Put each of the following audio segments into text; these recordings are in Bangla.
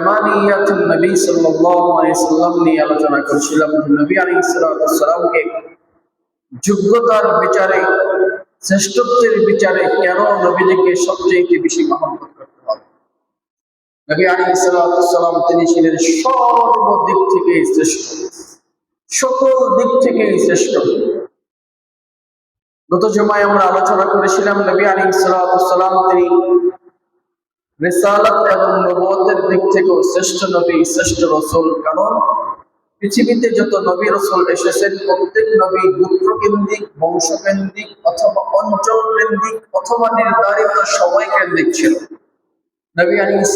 কামালিয়াতুন নবী সাল্লাল্লাহু আলাইহি সাল্লাম নিয়ে আলোচনা করেছিলাম। নবী আলাইহিস সালামকে যোগ্যতার বিচারে, শ্রেষ্ঠত্বের বিচারে কেন নবীজিকে সবচেয়ে বেশি মহব্বত করতে হবে। নবী আলাইহিস সালাম তিনি ছিলেন সর্বদিক থেকে শ্রেষ্ঠ, সকল দিক থেকে শ্রেষ্ঠ। গত জুমায় আমরা আলোচনা করেছিলাম নবী আলাইহিস সালাম তিনি রিসালাত এবং নবুয়তের দিক থেকেও শ্রেষ্ঠ নবী, শ্রেষ্ঠ রাসূল। কারণ পৃথিবীতে যত নবী রাসূল এসেছেন প্রত্যেক নবী গোত্রকেন্দ্রিক, বংশকেন্দ্রিক অথবা অঞ্চল কেন্দ্রিক অথবা নির্ধারিত সময় কেন্দ্রিক ছিল। নবী আলাইহিস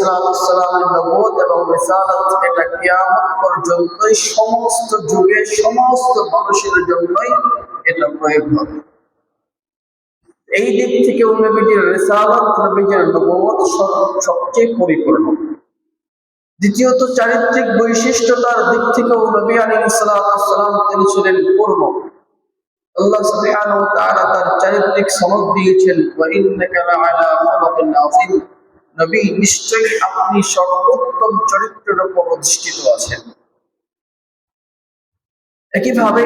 সালামের নবুয়ত এবং রিসালাত এটা কিয়ামত পর্যন্তই সমস্ত যুগে সমস্ত মানুষের জন্যই এটা প্রয়োগ হবে। এই দিক থেকে নবীজির রিসালাত, নবীজির নবুয়ত সবচেয়ে পরিপূর্ণ। দ্বিতীয়ত চারিত্রিক বৈশিষ্ট্যতার দিক থেকেও নবী আলাইহিস সালাম তিনি ছিলেন পূর্ণ। আল্লাহ সুবহানাহু ওয়া তাআলা তার চারিত্রিক সনদ দিয়েছেন, ওয়া ইন্নাকা লাআলা খুলুকিন আযীম, নবী নিশ্চয়ই আপনি সর্বোত্তম চরিত্রের উপর অধিষ্ঠিত আছেন। একইভাবে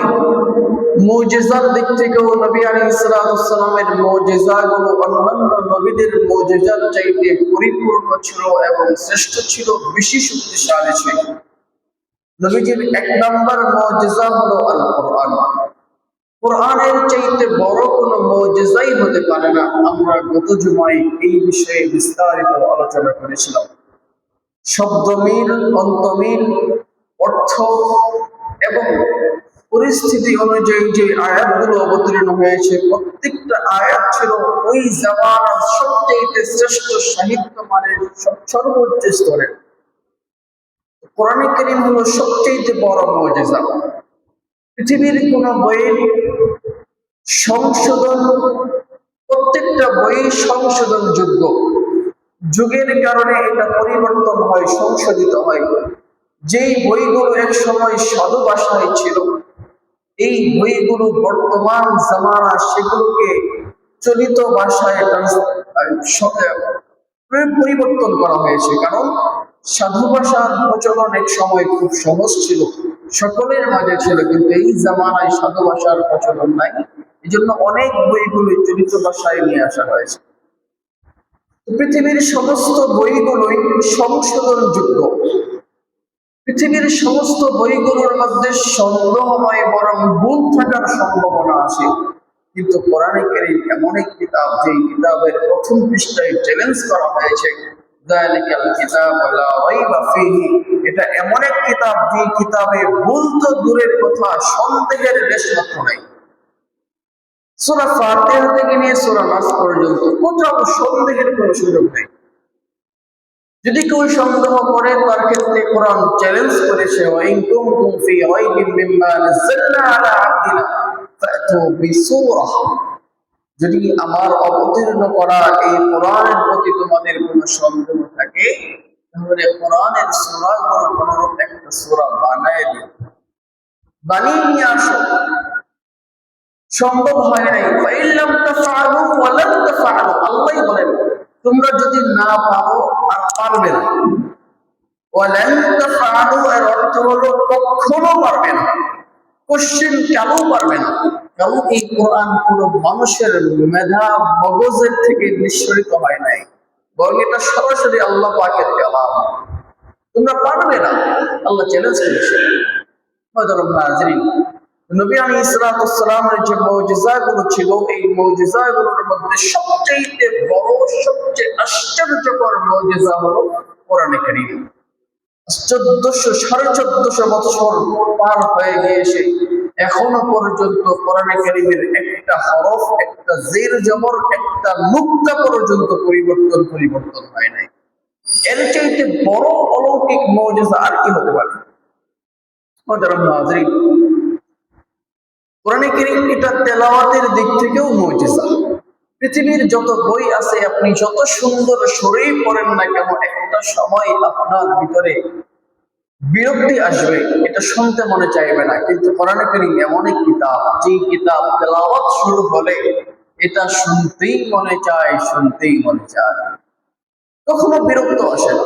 মুজিজার দিক থেকেও নবী আলাইহিস সালামের মুজিজাগুলো অন্যান্য নবীদের মুজিজার চাইতে পরিপূর্ণ ছিল এবং শ্রেষ্ঠ ছিল, বেশি শক্তিশালী ছিল। নবীজির এক নম্বর মুজিজা হলো আল কোরআন। কোরআনের চাইতে বড় কোনো মুজিজাই হতে পারে না। আমরা গত জুমায় এই বিষয়ে বিস্তারিত আলোচনা করেছিলাম। শব্দমিল, অন্তমিল, অর্থ এবং পরিস্থিতি অনুযায়ী যে আয়াতগুলো অবতীর্ণ হয়েছে প্রত্যেকটা আয়াত ছিল ওই জামানার সবচেয়ে শ্রেষ্ঠ সাহিত্য মানের সর্বোচ্চ স্তরের। কোরআনে কারীম হলো সবচেয়ে বড় মুজিজা। পৃথিবীর কোন বইয়ের সংশোধন, প্রত্যেকটা বই সংশোধন যোগ্য। যুগের কারণে এটা পরিবর্তন হয়, সংশোধিত হয়। যেই বইগুলো এক সময় সাধু ভাষায় ছিল, এই বইগুলো বর্তমান জামানা সেগুলোকে চলিত ভাষায় পরিবর্তন করা হয়েছে। কারণ সাধু ভাষার প্রচলন এক সময় খুব সহজ ছিল, সকলের মাঝে ছিল, কিন্তু এই জামানায় সাধু ভাষার প্রচলন নাই। এই জন্য অনেক বইগুলো চলিত ভাষায় নিয়ে আসা হয়েছে। পৃথিবীর সমস্ত বইগুলোই সংশোধনযোগ্য। পৃথিবীর সমস্ত বইগুলোর মধ্যে সন্দেহ নয়, বরং ভুল থাকার সম্ভাবনা আছে। কিন্তু কোরআনে কারীম এমন এক কিতাব, যে কিতাবের প্রথম পৃষ্ঠায় চ্যালেঞ্জ করা হয়েছে, যালিকাল কিতাবু লা রাইবা ফীহি, এটা এমন এক কিতাব যে কিতাবে ভুল তো দূরের কথা, সন্দেহের লেশমাত্র নাই। সূরা ফাতিহা থেকে নিয়ে সূরা নাস পর্যন্ত কোথাও সন্দেহের কোনো সুযোগ নেই। যদি কেউ সন্দেহ করে তার ক্ষেত্রে কোরআন চ্যালেঞ্জ করেছে, ওয়া ইন কুনতুম ফি রাইবিন মিম্মা নাযালনা আলা আবদিনা ফাতু বিসূরা, যদি আমার অবতীর্ণ করা এই কোরআনের প্রতি তোমাদের কোনো সন্দেহ থাকে তাহলে কোরআনের সূরাগুলোর অনুরূপ একটা সূরা বানায় দিও, বানিয়ে নিয়ে আসো। সম্ভব হয় নাই, ফা ইল্লাম তাফআলু ওয়া লান তাফআলু, আল্লাহ বলেন তোমরা যদি না পারো আর পারবে না। ওয়ালান তাফআলু এর অর্থ হলো কখনো পারবে না, কোশ্চেন কেন পারবে না। কারণ এই কোরআন পুরো মানুষের মেধা মগজের থেকে নিঃসরিত হয় নাই, বরং এটা সরাসরি আল্লাহ পাকের কালাম। তোমরা পারবে না, আল্লাহ চ্যালেঞ্জ করেছে। নবী আলাইহিস সালামের যে মুজিজাগুলো ছিল, এই মুজিজাগুলোর মধ্যে সবচেয়ে বড়, সবচেয়ে আশ্চর্যকর মুজিজা হলো কোরআনে কারীম। 1400 বছর পার হয়ে গিয়েছে, এখনো পর্যন্ত কোরআনে কারীমের একটা হরফ, একটা জের জবর, একটা নুক্তা পর্যন্ত পরিবর্তন হয় নাই। এর চাইতে বড় অলৌকিক মুজিজা আর কি হতে পারে? কোরআনে কারীম এটা তেলাওয়াতের দিক থেকেও মুজিজা। পৃথিবীর যত বই আছে আপনি যত সুন্দর সুরেই পড়েন না কেন, একটা সময় আপনার ভিতরে বিরক্তি আসবে, এটা শুনতে মনে চাইবে না। কিন্তু কোরআনে কারীম এমন এক কিতাব, যে কিতাব তেলাওয়াত শুরু হলে এটা শুনতেই মনে চায়, শুনতেই মনে চায়, কখনো বিরক্ত আসে না।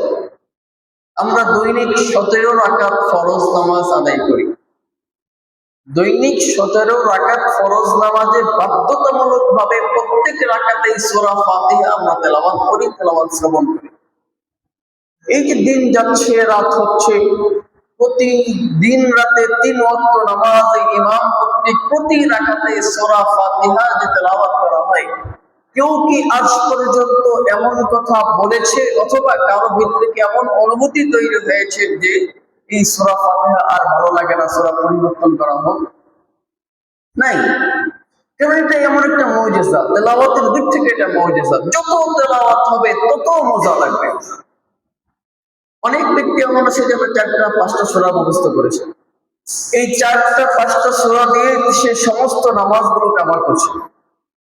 আমরা দৈনিক 17 রাকাত ফরজ নামাজ আদায় করি। দৈনিক 17 রাকাত ফরজ নামাজে বাধ্যতামূলক ভাবে প্রত্যেক রাকাতে সূরা ফাতিহা আমরা তেলাওয়াত করি, তেলাওয়াত শ্রবণ করি। এই যে দিন যাচ্ছে, রাত হচ্ছে, প্রতিদিন রাতে 3 ওয়াক্ত নামাজে ইমাম কর্তৃক প্রতি রাকাতে সূরা ফাতিহা যে তেলাওয়াত করা হয়, কেউ কি আজ পর্যন্ত এমন কথা বলেছে অথবা কারো ভিতরে কি এমন অনুভূতি তৈরি হয়েছে যে এই সূরা ফাতিহা আর ভালো লাগে না, সূরা পরিবর্তন করা হোক? নাই। কারণ এটা এমন একটা মুজিজা, তেলাওয়াতের দিক থেকে এটা মুজিজা। যত তেলাওয়াত হবে তত মজা লাগবে। অনেক ব্যক্তি এমন আছে যে 4টা-5টা সূরা মুখস্থ করেছে, এই 4টা-5টা সূরা দিয়ে সে সমস্ত নামাজগুলো কভার করছে।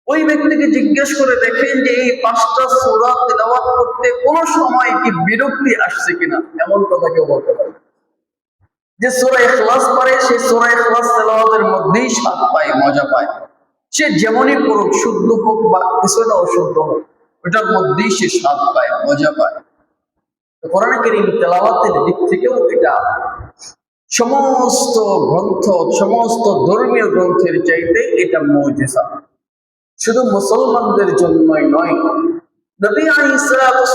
ওই ব্যক্তিকে জিজ্ঞেস করে দেখেন যে এই 5টা সূরা তেলাওয়াত করতে কোন সময় কি বিরক্তি আসছে কিনা। এমন কথা কেউ বলতে পারে? যে সূরা ইখলাস পড়ে, সে সূরা ইখলাস তেলাওয়াতের মধ্যেই স্বাদ পায়, মজা পায়। সে যেমনই পড়ুক, শুদ্ধ হোক বা কিছুটা অশুদ্ধ হোক, ওটার মধ্যেই সে স্বাদ পায়, মজা পায়। কোরআন কারীম তেলাওয়াতের দিক থেকেও এটা সমস্ত গ্রন্থ, সমস্ত ধর্মীয় গ্রন্থের চাইতে এটা মুজিজা। শুধু মুসলমানদের জন্যই নয়, নবী আলাইহিস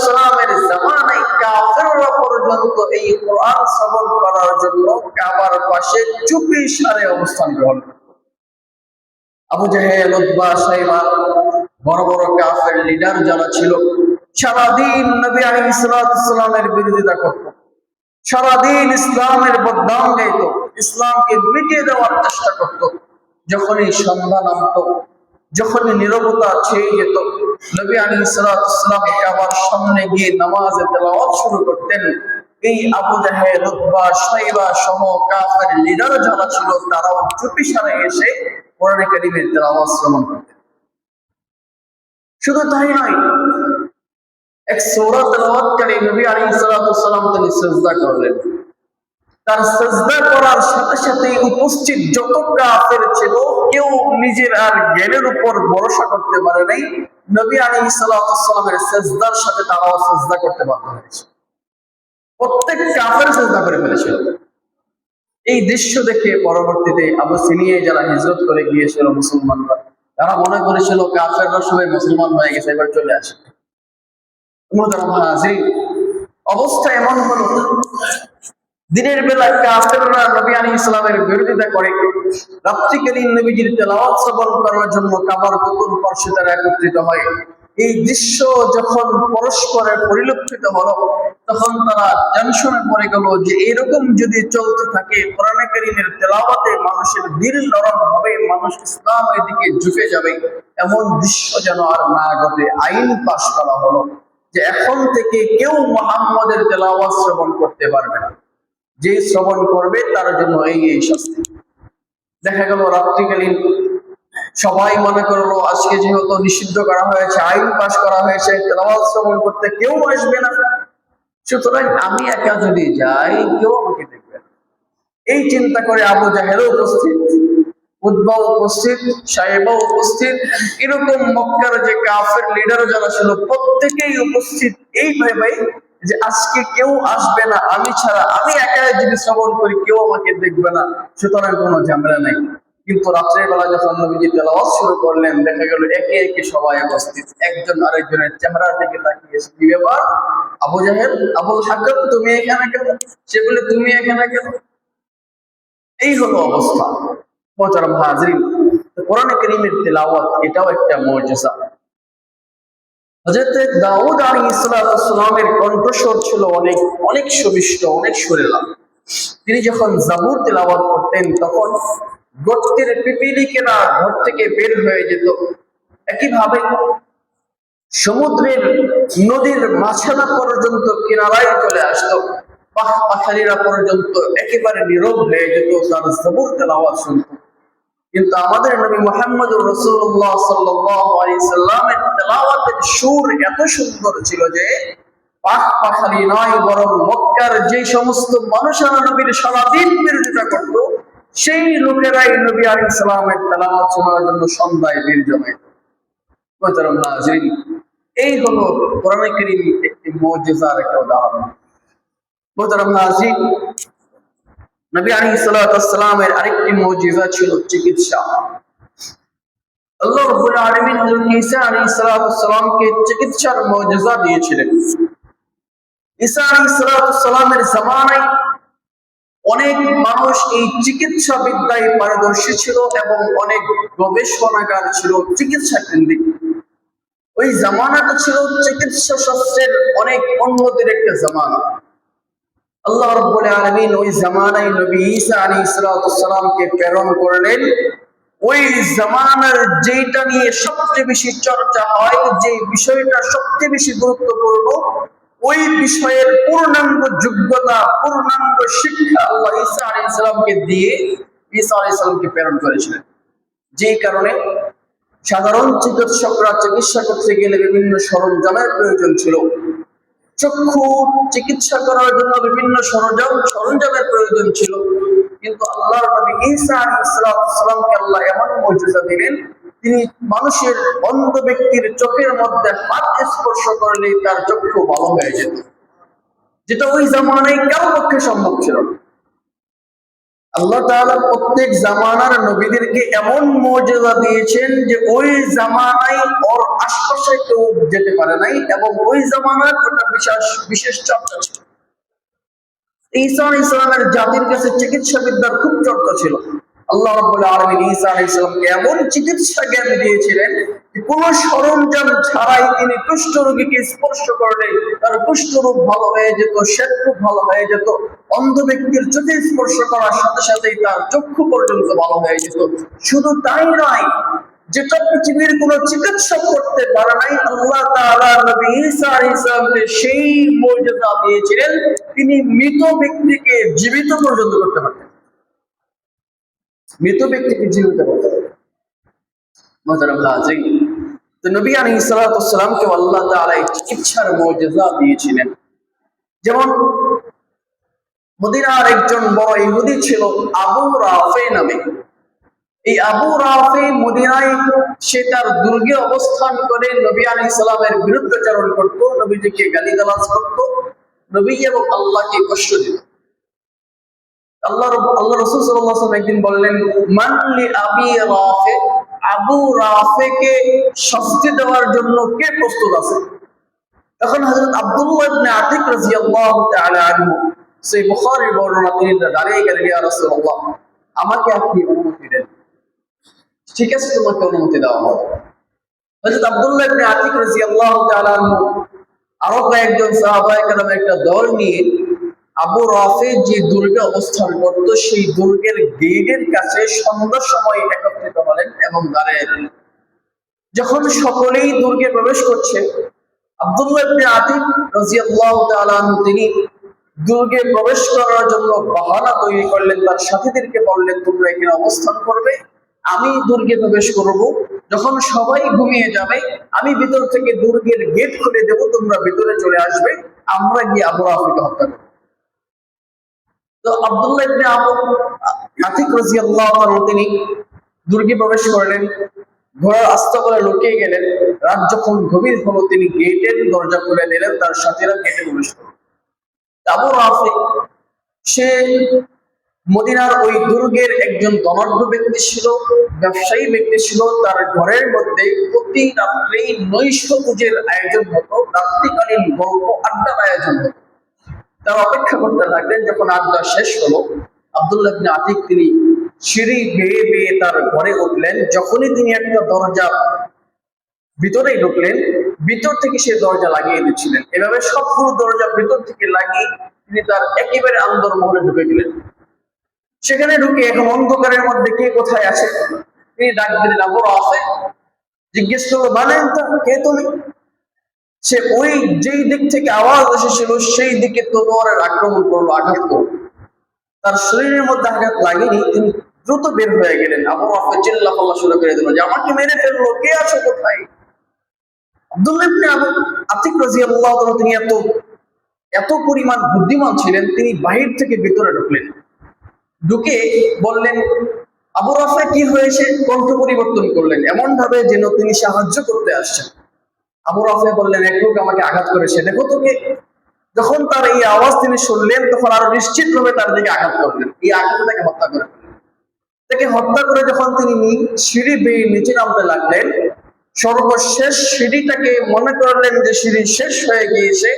সালামের জামানায় কাফেররা পর্যন্ত এই কোরআন শ্রবণ করার জন্য কাবার পাশে চুপি সারে অবস্থান গ্রহণ করত। আবু জাহেল, উতবা, শাইবা, বড় বড় কাফের লিডার যারা ছিল, সারাদিন নবী আলাইহিস সালামের বিরোধিতা করত, সারাদিন ইসলামের বদনাম গাইত, ইসলামকে মিটিয়ে দেওয়ার চেষ্টা করত। যখনই সন্ধ্যা নামত, যখনই নীরবতা ছেয়ে যেত, নবী আলাইহিস সালাম কাবার সামনে গিয়ে নামাজে তেলাওয়াত শুরু করতেন। এই আবু জাহেল, উতবা, শাইবা সহ কাফের লিডার যারা ছিল, তারাও চুপিসারে এসে কোরআন কারীমের তেলাওয়াত শ্রবণ করতেন। শুধু তাই নয়, এক সূরা তেলাওয়াতকারী নবী আলাইহিস সালাম তিনি সিজদা করলেন। তার সিজদা করার সাথে সাথে উপস্থিত যত কাফের ছিল, কেউ নিজের আর জ্ঞানের উপর ভরসা করতে পারে নাই। নবী আলাইহিস সালামের সিজদার সাথে তারাও সিজদা করতে বাধ্য হয়েছে। প্রত্যেক কাফের সিজদা করে ফেলেছিল। এই দৃশ্য দেখে পরবর্তীতে আবিসিনিয়ায় যারা হিজরত করে গিয়েছিল মুসলমানরা, তারা মনে করেছিল কাফেররা সবাই মুসলমান হয়ে গেছে, এবার চলে আসে। অবস্থা এমন হলো, দিনের বেলা কাফেররা নবী আলাইহিস সালামের বিরোধিতা করে, রাত্রিকালীন নবীজির তেলাওয়াত শ্রবণ করার জন্য কাবার চতুর্পার্শ্বে তারা একত্রিত হয়। এই দৃশ্য যখন পরস্পরের পরিলক্ষিত হলো, তখন তারা টেনশনে পড়ে গেল যে এরকম যদি চলতে থাকে, কোরআন কারীমের তেলাওয়াতে মানুষের দিল নরম হবে, মানুষ ইসলামের দিকে ঝুঁকে যাবে, এমন দৃশ্য যেন আর না ঘটে। আইন পাশ করা হলো যে এখন থেকে কেউ মুহাম্মদের তেলাওয়াত শ্রবণ করতে পারবে না, যে শ্রবণ করবে তার জন্য এই শাস্তি। দেখা গেল রাত্রিকালীন সবাই মনে করলো আজকে যেহেতু নিষিদ্ধ করা হয়েছে, আইন পাশ করা হয়েছে, তেলাওয়াত শ্রবণ করতে কেউ আসবে না, সুতরাং আমি একা যদি যাই কেউ আমাকে দেখবে না। এই চিন্তা করে আবু জাহেলও উপস্থিত, উতবা উপস্থিত, শাইবা উপস্থিত, এরকম মক্কার যে কাফের লিডার যারা ছিল প্রত্যেকেই উপস্থিত। এই ভেবে যে আজকে কেউ আসবে না আমি ছাড়া, আমি একা যদি শ্রবণ করি কেউ আমাকে দেখবে না, সুতরাং কোনো ঝামেলা নাই। কিন্তু রাত্রের বেলা যখন নবীজি তেলাওয়াত শুরু করলেন, দেখা গেল একে একে সবাই উপস্থিত, একজন আরেকজনের চেহারার দিকে তাকিয়ে, কি ব্যাপার আবু জাহেল, আবুল হাকাম, তুমি এখানে কেন? সে বলে তুমি এখানে কেন? এই হলো অবস্থা। মোহতারাম হাজিরিন, কোরআন কারীমের তেলাওয়াত এটাও একটা মুজিজা। হযরত দাউদ আলাইহিস সালামের কণ্ঠস্বর ছিল অনেক অনেক সুমিষ্ট, অনেক সুরেলা। তিনি যখন জাবুর তেলাওয়াত করতেন, তখন গর্তের পিপিলিকেরা ঘর থেকে বের হয়ে যেত। একইভাবে সমুদ্রের নদীর মাঝখানা পর্যন্ত কিনারায় চলে আসতো, পাখালিরা পর্যন্ত একেবারে নীরব হয়ে যেত তার জাবুর তেলাওয়াত শুনতো। কিন্তু আমাদের নবী মুহাম্মদুর রাসূলুল্লাহ সাল্লাল্লাহু আলাইহি সাল্লামের তেলাওয়াতের সুর এত সুন্দর ছিল যে পাখালি নয়, বরং মক্কার যে সমস্ত মানুষেরা নবীর সারাদিন বিরোধিতা করত, সেই লোকেরাই নবী আলাইহিস সালামের তেলাওয়াত শোনার জন্য সন্ধ্যায় ভিড় জমাইত। মোহতারাম হাজিরিন, এই হলো কোরআন কারীম একটি মুজিজার একটা উদাহরণ। মোহতারাম হাজির, নবী আলাইহিস সালাতু ওয়াস সালামের আরেকটি মুজিজা ছিল চিকিৎসা। আল্লাহ রাব্বুল আলামিন হযরত ঈসা আলাইহিস সালাতু ওয়াস সালামকে চিকিৎসার মুজিজা দিয়েছিলেন। ঈসা আলাইহিস সালাতু ওয়াস সালামের জামানায় অনেক মানুষ এই চিকিৎসা বিদ্যায় পারদর্শী ছিল এবং অনেক গবেষণাগার ছিল চিকিৎসা কেন্দ্রিক। ওই জামানাটা ছিল চিকিৎসা শাস্ত্রের অনেক উন্নতির একটা জামানা। আল্লাহ রাব্বুল আলামিন ওই জামানায় নবী ঈসা আলাইহিস সালাতু ওয়াস সালামকে প্রেরণ করলেন। ওই জামানার যেটা নিয়ে সবচেয়ে বেশি চর্চা হয়, যে বিষয়টা সবচেয়ে বেশি গুরুত্বপূর্ণ, ওই বিষয়ের পূর্ণাঙ্গ যোগ্যতা, পূর্ণাঙ্গ শিক্ষা আল্লাহ ঈসা আলাইহিস সালামকে দিয়ে ঈসা আলাইহিস সালামকে প্রেরণ করেছিলেন। যেই কারণে সাধারণ চিকিৎসকরা চিকিৎসা করতে গেলে বিভিন্ন সরঞ্জামের প্রয়োজন ছিল। চক্ষু চিকিৎসা করার জন্য বিভিন্ন সরঞ্জামের প্রয়োজন ছিল, কিন্তু আল্লাহর নবী ঈসা আলাইহিস সালামকে আল্লাহ এমন মুজিজা দিলেন, তিনি মানুষের অন্ধ ব্যক্তির চোখের মধ্যে হাত স্পর্শ করলেই তার চক্ষু ভালো হয়ে যেত, যেটা ওই জামানায় কারো পক্ষে সম্ভব ছিল না। আল্লাহ তাআলা প্রত্যেক জামানার নবীদেরকে এমন মুজিজা দিয়েছেন যে ওই জামানায় ওর আশপাশে কেউ যেতে পারে নাই, এবং ওই জামানার একটা বিশেষ চর্চা ছিল। ঈসা আলাইহিস সালামের জাতির কাছে চিকিৎসা বিদ্যার খুব চর্চা ছিল। আল্লাহ রাব্বুল আলামিন ঈসা আলাইহিস সালামকে এমন চিকিৎসা জ্ঞান দিয়েছিলেন যে কোনো সরঞ্জাম ছাড়াই তিনি কুষ্ঠ রোগীকে স্পর্শ করলে তার কুষ্ঠ রোগ ভালো হয়ে যেত, শ্বেত রোগ ভালো হয়ে যেত। অন্ধ ব্যক্তির চোখে স্পর্শ করার সাথে সাথেই তার চক্ষু পর্যন্ত ভালো হয়ে যেত। শুধু তাই নয়, যেটা পৃথিবীর কোন চিকিৎসক করতে পারে নাই, আল্লাহ তাআলা নবী ঈসা আলাইহিস সালামকে সেই মুজিজা দিয়েছিলেন, তিনি মৃত ব্যক্তিকে জীবিত পর্যন্ত করতে পারতেন। মৃত ব্যক্তিকে জীবিত করতে পারতেন। মুহতারাম হাজির, তো নবী আলাইহিস সালাতু ওয়াস সালামকে আল্লাহ তাআলা এই চিকিৎসার মুজিজা দিয়েছিলেন। যেমন মদিনার একজন বড় ইহুদি ছিল আবু রাফে নামে। এই আবু রাফে মদিনায় সে তার দুর্গে অবস্থান করে নবী আলাইহিস সালামের বিরুদ্ধাচরণ করত, নবীজিকে গালিগালাজ করত, নবী এবং আল্লাহকে কষ্ট দিত। আল্লাহ রাসূল সাল্লাল্লাহু আলাইহি ওয়াসাল্লাম একদিন বললেন, মান লি আবি রাফে, আবু রাফেকে শাস্তি দেওয়ার জন্য কে প্রস্তুত আছে? তখন হযরত আব্দুল্লাহ ইবনে আতিক রাদিয়াল্লাহু তাআলা আনহু, সেই বুখারীর বর্ণনা, তিনি দাঁড়িয়ে গেলেন, ইয়া রাসূলুল্লাহ, আমাকে আপনি অনুমতি দেন। ঠিক আছে, তোমাকে অনুমতি দেওয়া হবে। হযরত আব্দুল্লাহ ইবনে আতিক রাদিয়াল্লাহু তাআলা আনহু আরো কয়েকজন সাহাবায়ে কেরামের একটা দল নিয়ে আবু রাফে যে দুর্গে অবস্থান করত, সেই দুর্গের গেটের কাছে সন্ধ্যার সময় একত্রিত হলেন এবং দাঁড়িয়ে গেলেন। যখন সকলেই দুর্গে প্রবেশ করছে, আব্দুল্লাহ ইবনে আতিক রাদিয়াল্লাহু তাআলা আনহু তিনি দুর্গে প্রবেশ করার জন্য বাহানা তৈরি করলেন। তার সাথীদেরকে বললেন, তোমরা এখানে অবস্থান করবে, আমি দুর্গে প্রবেশ করব। যখন সবাই ঘুমিয়ে যাবে, আমি ভিতর থেকে দুর্গের গেট খুলে দেব, তোমরা ভিতরে চলে আসবে, আমরা গিয়ে আবু রাফেকে হত্যা করব। তো আব্দুল্লাহ ইবনে আতিক রাদিয়াল্লাহু তাআলা তিনি দুর্গে প্রবেশ করলেন, ঘোড়ার আস্তাবলে লুকিয়ে গেলেন। রাত যখন গভীর হলো, তিনি গেটের দরজা খুলে দিলেন, তার সাথীরা গেটে প্রবেশ করল। আবু রাফে সে মদিনার ওই দুর্গের একজন ধনাঢ্য ব্যক্তি ছিল, ব্যবসায়ী ব্যক্তি ছিল। তার ঘরের মধ্যে প্রতি রাত্রেই নৈশভোজের আয়োজন হতো, রাত্রিকালীন গল্প আড্ডার আয়োজন হতো। তারা অপেক্ষা করতে লাগলেন। যখন আড্ডা শেষ হলো, আব্দুল্লাহ ইবনে আতিক তিনি সিঁড়ি বেয়ে বেয়ে তার ঘরে উঠলেন। যখনই তিনি একটা দরজা ভিতরেই ঢুকলেন, ভিতর থেকে সে দরজা লাগিয়ে দিচ্ছিলেন। এভাবে সবগুলো দরজা ভিতর থেকে লাগিয়ে তিনি তার একেবারে অন্দরমহলে ঢুকে গেলেন। সেখানে ঢুকে এখন অন্ধকারের মধ্যে কে কোথায় আছে তিনি ডাক দিলেন, আবু রাফে। জিজ্ঞেস করলো, বলেন তো কে তুমি? সে ওই যেই দিক থেকে আওয়াজ এসেছিল সেই দিকে তলোয়ারের আক্রমণ করলো, আঘাত করলো। তার শরীরের মধ্যে আঘাত লাগেনি, তিনি দ্রুত বের হয়ে গেলেন। আবু রাফে চিল্লাপাল্লা শুরু করে দিল যে, আমাকে মেরে ফেললো, কে আছো, কোথায়? আব্দুল্লাহ ইবনে আতিক রাদিয়াল্লাহু তাআলা তিনি এত পরিমাণ বুদ্ধিমান ছিলেন, তিনি বাহির থেকে ভিতরে ঢুকলেন। ঢুকে বললেন, আবু রাফে কি হয়েছে? কণ্ঠ পরিবর্তন করলেন এমন ভাবে যেন তিনি সাহায্য করতে আসছেন। আবু রাফে বললেন, এক লোক আমাকে আঘাত করেছে, দেখো তো কে? যখন তার এই আওয়াজ তিনি শুনলেন তখন আরো নিশ্চিতভাবে তার দিকে আঘাত করলেন, এই আঘাতে তাকে হত্যা করে ফেললেন। তাকে হত্যা করে যখন তিনি সিঁড়ি বেয়ে নিচে নামতে লাগলেন, সর্বশেষ সিঁড়িটাকে মনে করলেন যে সিঁড়ি শেষ হয়ে গিয়েছে,